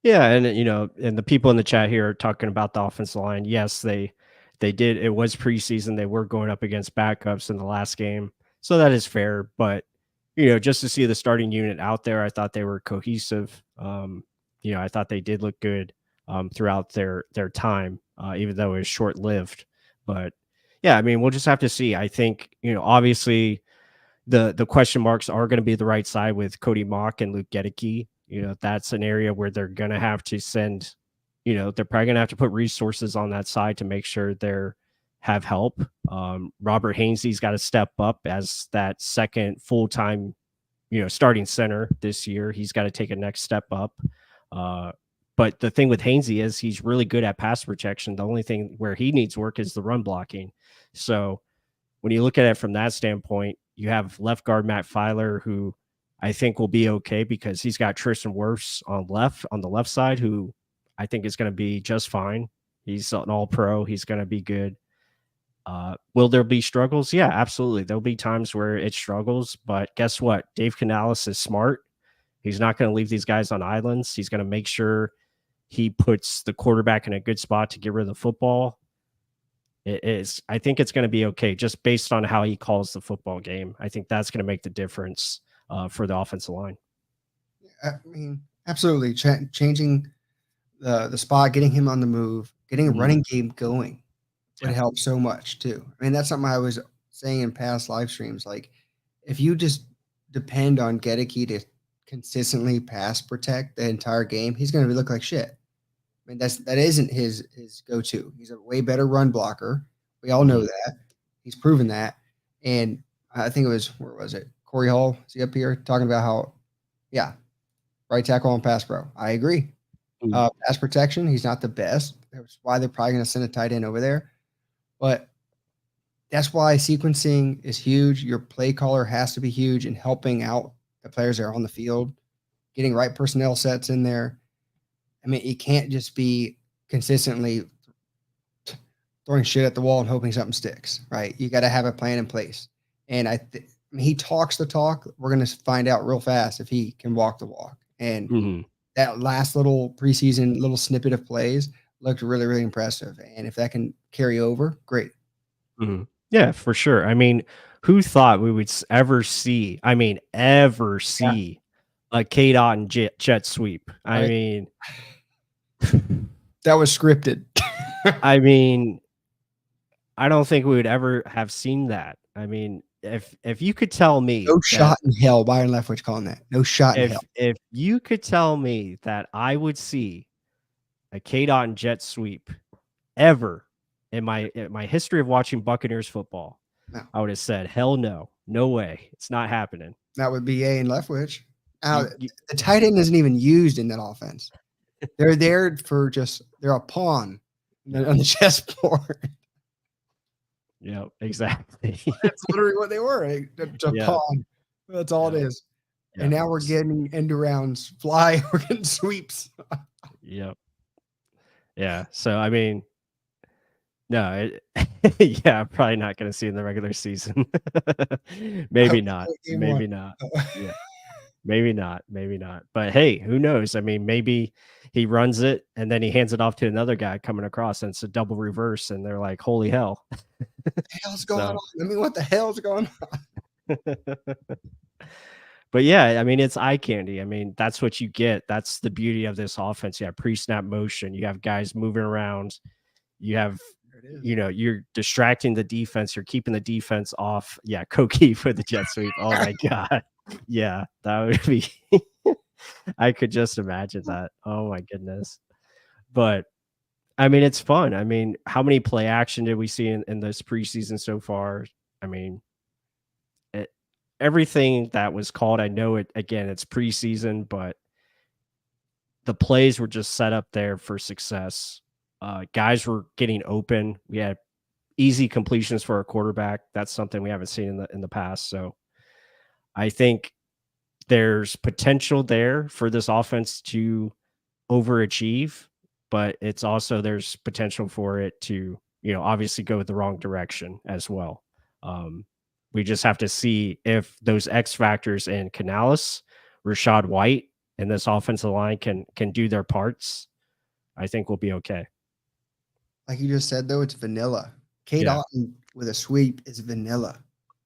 Yeah, and and the people in the chat here are talking about the offensive line. Yes, they did. It was preseason. They were going up against backups in the last game, so that is fair. But just to see the starting unit out there, I thought they were cohesive. I thought they did look good throughout their time, even though it was short lived. But yeah, I mean, we'll just have to see. I think obviously the question marks are going to be the right side with Cody Mock and Luke Gedeke. That's an area where they're going to have to send, they're probably going to have to put resources on that side to make sure they're have help. Robert Hainsey's got to step up as that second full-time, starting center this year. He's got to take a next step up. But the thing with Hainsey is he's really good at pass protection. The only thing where he needs work is the run blocking. So when you look at it from that standpoint, you have left guard Matt Filer, who I think will be okay because he's got Tristan Wirfs on the left side, who I think is going to be just fine. He's an all-pro. He's going to be good. Will there be struggles? Yeah, absolutely. There'll be times where it struggles, but guess what? Dave Canales is smart. He's not going to leave these guys on islands. He's going to make sure he puts the quarterback in a good spot to get rid of the football. I think it's going to be okay just based on how he calls the football game. I think that's going to make the difference for the offensive line. I mean, absolutely. Changing the spot, getting him on the move, getting a running game going would help so much too. I mean, that's something I was saying in past live streams. Like, if you just depend on Gedeke to consistently pass protect the entire game, he's going to look like shit. I mean, that isn't his go-to. He's a way better run blocker. We all know that. He's proven that. And I think it was, where was it? Corey Hall, is he up here talking about how, right tackle and pass pro. I agree. Pass protection, he's not the best. That's why they're probably going to send a tight end over there. But that's why sequencing is huge. Your play caller has to be huge in helping out the players that are on the field, getting right personnel sets in there. I mean, it can't just be consistently throwing shit at the wall and hoping something sticks, right? You got to have a plan in place. And I mean, he talks the talk. We're going to find out real fast if he can walk the walk. And that last little preseason little snippet of plays looked really, really impressive. And if that can carry over, great. Yeah, for sure. I mean, who thought we would ever see a K-Dot and jet sweep? I mean, that was scripted. I mean, I don't think we would ever have seen that. I mean, if you could tell me no shot in hell, Byron Leftwich calling that no shot in hell. If you could tell me that I would see a K-Dot and jet sweep ever in my history of watching Buccaneers football, I would have said, hell no, no way, it's not happening. That would be A and Leftwich. The tight end isn't even used in that offense. They're there for they're a pawn on the chessboard. Yeah, exactly. That's literally what they were. A pawn. That's all it is. And now we're getting end arounds fly. We're getting sweeps. Yep. Yeah. So, I mean, no, I'm probably not going to see in the regular season. Maybe not. Maybe not. Yeah. Maybe not. But hey, who knows? I mean, maybe he runs it and then he hands it off to another guy coming across and it's a double reverse and they're like, holy hell. What the hell's going on? I mean, what the hell's going on? But yeah, I mean, it's eye candy. I mean, that's what you get. That's the beauty of this offense. You have pre-snap motion. You have guys moving around. You have, you're distracting the defense. You're keeping the defense off. Yeah, Koki for the jet sweep. Oh my God. Yeah, that would be I could just imagine that. Oh my goodness. But I mean, it's fun. I mean, how many play action did we see in this preseason so far? I mean, it, everything that was called, I know it again, it's preseason, but the plays were just set up there for success. Guys were getting open. We had easy completions for our quarterback. That's something we haven't seen in the past. So I think there's potential there for this offense to overachieve, but it's also there's potential for it to, obviously go the wrong direction as well. Um, we just have to see if those X factors in Canales, Rashad White, and this offensive line can do their parts. I think we'll be okay. Like you just said, though, it's vanilla. Kate Yeah. Otten with a sweep is vanilla.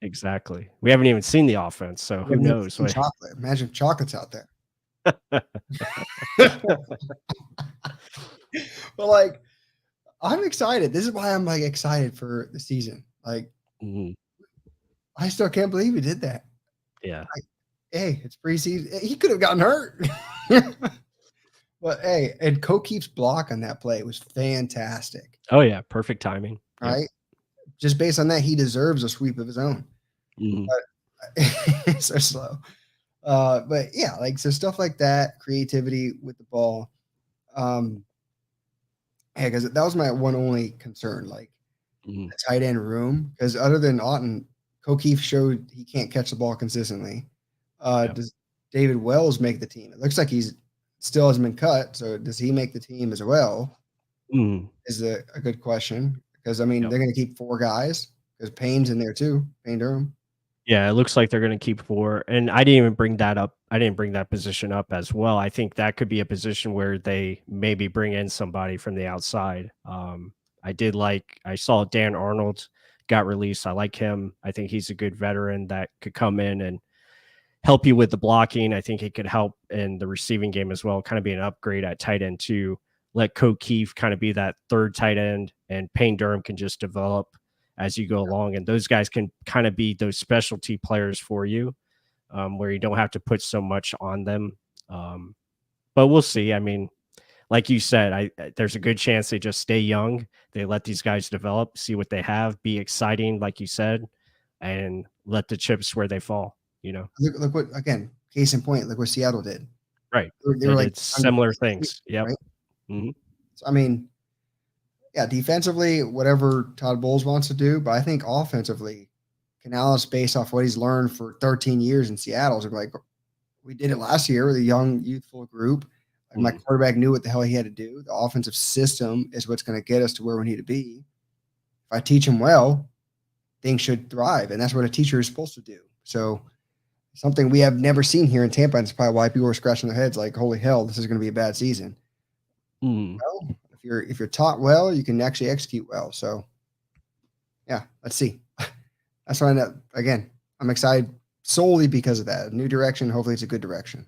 Exactly. We haven't even seen the offense, so who knows? Chocolate. Imagine chocolate's out there. But like, I'm excited. This is why I'm like excited for the season. Like, I still can't believe he did that. Yeah. Hey, it's preseason. He could have gotten hurt. But hey, and Kokeef's block on that play was fantastic. Oh yeah, perfect timing. Right? Yep. Just based on that, he deserves a sweep of his own. But so slow. But yeah, like so stuff like that, creativity with the ball. Because that was my one only concern, like the tight end room. Because other than Otten, Kokeef showed he can't catch the ball consistently. Does David Wells make the team? It looks like he's still hasn't been cut. So does he make the team as well? Is a good question. Because I mean, they're going to keep 4 guys because Payne's in there too. Payne Durham. Yeah, it looks like they're going to keep 4. And I didn't even bring that up. I didn't bring that position up as well. I think that could be a position where they maybe bring in somebody from the outside. I saw Dan Arnold got released. I like him. I think he's a good veteran that could come in and help you with the blocking. I think it could help in the receiving game as well, kind of be an upgrade at tight end too. Let Kokeef kind of be that third tight end, and Payne Durham can just develop as you go along. And those guys can kind of be those specialty players for you, where you don't have to put so much on them. But we'll see. I mean, like you said, there's a good chance they just stay young. They let these guys develop, see what they have, be exciting, like you said, and let the chips where they fall. Look what, again, case in point, look what Seattle did. Right. They were like similar things. Yep. Right? So, I mean, yeah, defensively, whatever Todd Bowles wants to do, but I think offensively, Canales, based off what he's learned for 13 years in Seattle, is like, we did it last year with a young, youthful group. And my quarterback knew what the hell he had to do. The offensive system is what's going to get us to where we need to be. If I teach him well, things should thrive, and that's what a teacher is supposed to do. So something we have never seen here in Tampa, and it's probably why people are scratching their heads like, holy hell, this is going to be a bad season. Well, if you're taught well, you can actually execute well. So yeah, let's see. That's why again, I'm excited solely because of that. A new direction. Hopefully it's a good direction.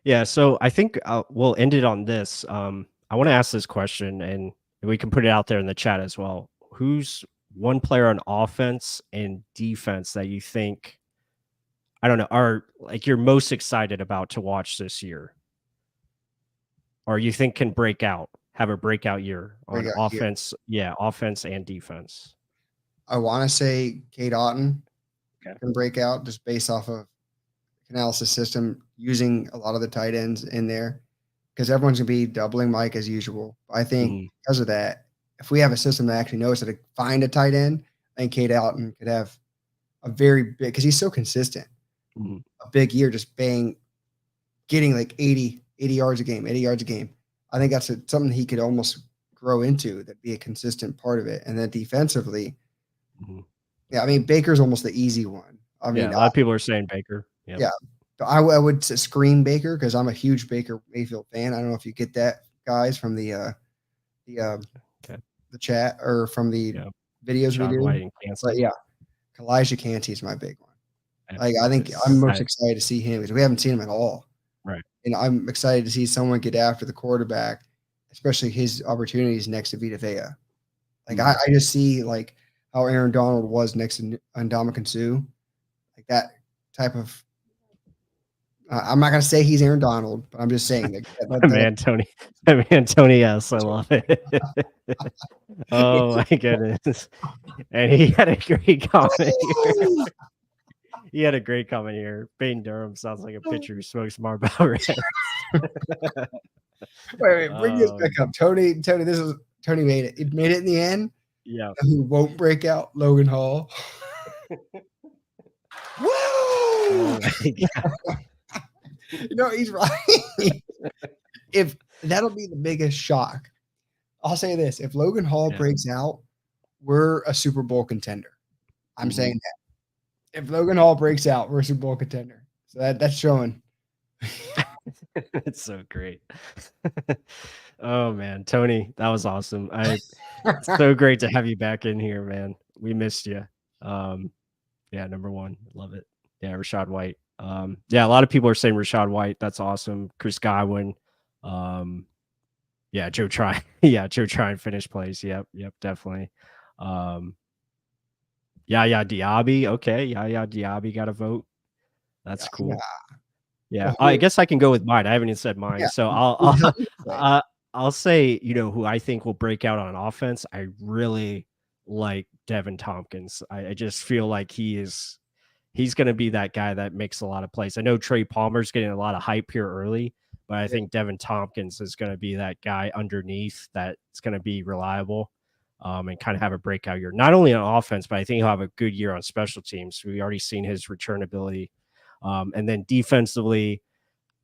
Yeah. So I think we'll end it on this. I want to ask this question, and we can put it out there in the chat as well. Who's one player on offense and defense that you think, I don't know, are like you're most excited about to watch this year, or you think can have a breakout year on offense? Yeah, offense and defense. I want to say Kate Otten can break out just based off of Canales' system, using a lot of the tight ends in there, because everyone's going to be doubling Mike as usual. I think because of that, if we have a system that actually knows how to find a tight end, I think Kate Otten could have a very big, because he's so consistent, a big year, just getting like 80 yards a game, 80 yards a game. I think that's something he could almost grow into, that'd be a consistent part of it. And then defensively, yeah, I mean, Baker's almost the easy one. I mean, a lot of people are saying Baker. Yep. Yeah. I would scream Baker because I'm a huge Baker Mayfield fan. I don't know if you get that, guys, from the chat or from the videos we do. But yeah, Elijah Canty is my big one. Like, I think I'm most excited to see him because we haven't seen him at all. Right. And I'm excited to see someone get after the quarterback, especially his opportunities next to Vita Vea. Like, I just see like how Aaron Donald was next to Ndamukong Suh, like that type of I'm not going to say he's Aaron Donald, but I'm just saying Man, Tony. Man, Tony S. I love it. Oh my goodness. And he had a great comment here. He had a great comment here. Peyton Durham sounds like a pitcher who smokes Marlboro Reds. Wait, bring this back up. Tony, Tony made it. It made it in the end. Yeah. Who won't break out? Logan Hall. Woo! Oh my God. He's right. If that'll be the biggest shock. I'll say this. If Logan Hall breaks out, we're a Super Bowl contender. I'm saying that. If Logan Hall breaks out, we're a Super Bowl contender. So that's showing. It's so great. Oh man, Tony, that was awesome. It's so great to have you back in here, man. We missed you. Yeah, number one, love it. Yeah, Rashad White. Yeah, a lot of people are saying Rashad White. That's awesome. Chris Godwin. Yeah, Joe Tryon. Yeah, Joe Tryon finish plays. Yep, definitely. Yaya Diaby. Okay, Yaya Diaby got a vote. That's cool. Yeah, I guess I can go with mine. I haven't even said mine, so I'll say, who I think will break out on offense. I really like Devin Tompkins. I just feel like he's going to be that guy that makes a lot of plays. I know Trey Palmer's getting a lot of hype here early, but I think Devin Tompkins is going to be that guy underneath that's going to be reliable and kind of have a breakout year. Not only on offense, but I think he'll have a good year on special teams. We already seen his return ability. And then defensively,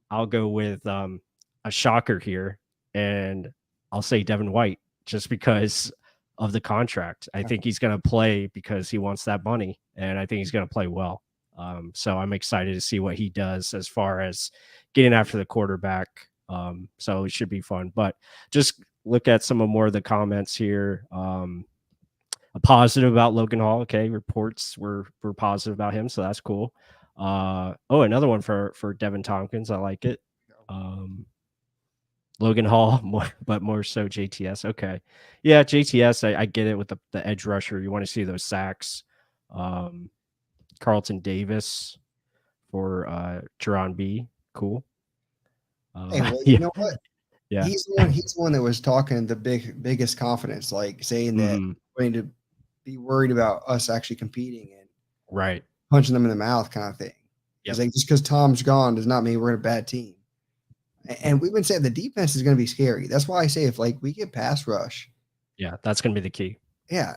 I'll go with a shocker here, and I'll say Devin White just because of the contract. I think he's going to play because he wants that money, and I think he's going to play well. So I'm excited to see what he does as far as getting after the quarterback. So it should be fun. But just look at some more of the comments here. A positive about Logan Hall. Okay, reports were positive about him, so that's cool. Another one for Devin Tompkins. I like it. Logan Hall, but more so JTS. Okay. Yeah, JTS, I get it with the edge rusher. You want to see those sacks. Carlton Davis for Jerron B. Cool. Hey, well, you know what? Yeah. He's the one that was talking the biggest confidence, like saying that we're going to be worried about us actually competing and punching them in the mouth kind of thing. It's like, just because Tom's gone does not mean we're a bad team. And we've been saying the defense is going to be scary. That's why I say if we get pass rush. Yeah, that's going to be the key. Yeah.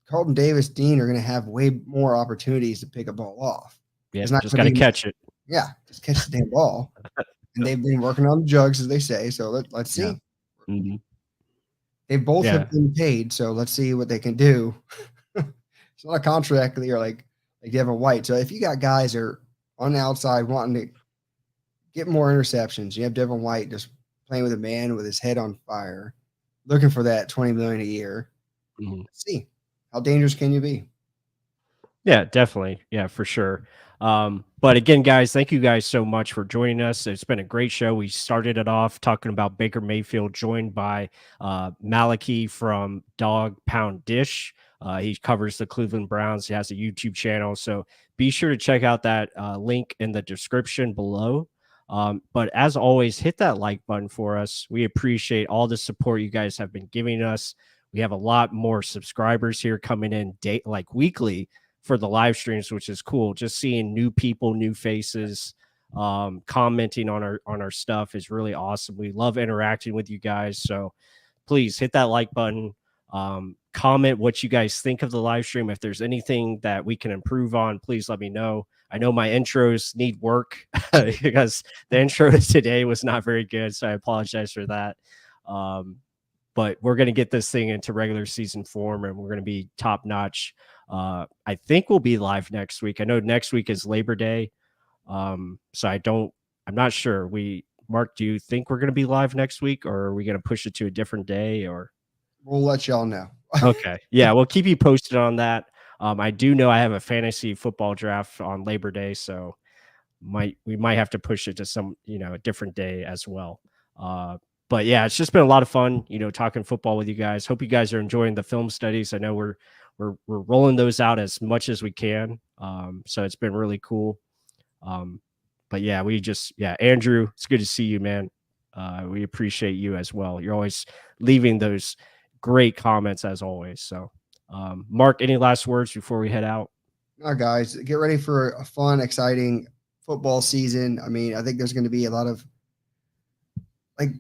Carlton Davis, Dean are going to have way more opportunities to pick a ball off. Yeah, just got to catch it. Yeah, just catch the damn ball. And they've been working on the jugs, as they say. So let's see. Yeah. They both have been paid, so let's see what they can do. It's not a contract clear like Devin White. So if you got guys that are on the outside wanting to get more interceptions, you have Devin White just playing with a man with his head on fire, looking for that $20 million a year. Let's see. How dangerous can you be? Yeah, definitely. Yeah, for sure. But again, guys, thank you guys so much for joining us. It's been a great show. We started it off talking about Baker Mayfield, joined by Malachi from Dawg Pound Dish. He covers the Cleveland Browns. He has a YouTube channel. So be sure to check out that link in the description below. But as always, hit that like button for us. We appreciate all the support you guys have been giving us. We have a lot more subscribers here coming in weekly for the live streams, which is cool. Just seeing new people, new faces, commenting on our stuff is really awesome. We love interacting with you guys. So please hit that like button. Comment what you guys think of the live stream. If there's anything that we can improve on, please let me know. I know my intros need work because the intro today was not very good. So I apologize for that. But we're going to get this thing into regular season form, and we're going to be top notch. I think we'll be live next week. I know next week is Labor Day. So I'm not sure. Mark, do you think we're going to be live next week, or are we going to push it to a different day, or? We'll let y'all know. Okay. Yeah. We'll keep you posted on that. I do know I have a fantasy football draft on Labor Day, so we might have to push it to some, a different day as well. But yeah, it's just been a lot of fun, talking football with you guys. Hope you guys are enjoying the film studies. I know we're rolling those out as much as we can. So it's been really cool. But yeah, Andrew, it's good to see you, man. We appreciate you as well. You're always leaving those great comments as always. So, Mark, any last words before we head out? Now, guys, get ready for a fun, exciting football season. I mean, I think there's going to be a lot of like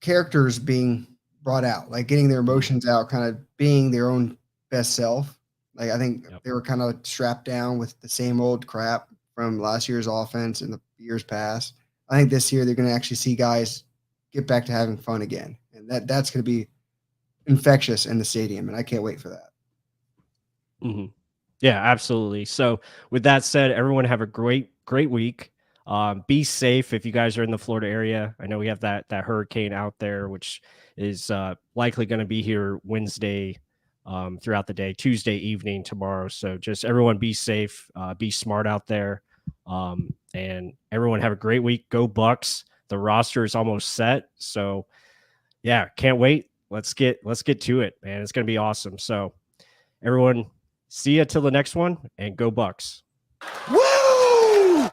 characters being brought out, like getting their emotions out, kind of being their own best self. Like I think they were kind of strapped down with the same old crap from last year's offense and the years past. I think this year they're going to actually see guys get back to having fun again, and that's going to be infectious in the stadium, and I can't wait for that. Mm-hmm. Yeah, absolutely. So with that said, everyone have a great week. Be safe if you guys are in the Florida area. I know we have that hurricane out there, which is likely going to be here Wednesday throughout the day, Tuesday evening, tomorrow. So just everyone be safe, be smart out there, and everyone have a great week. Go Bucs. The roster is almost set. So yeah, can't wait. Let's get to it, man. It's going to be awesome. So everyone, see you till the next one, and go Bucs. Woo!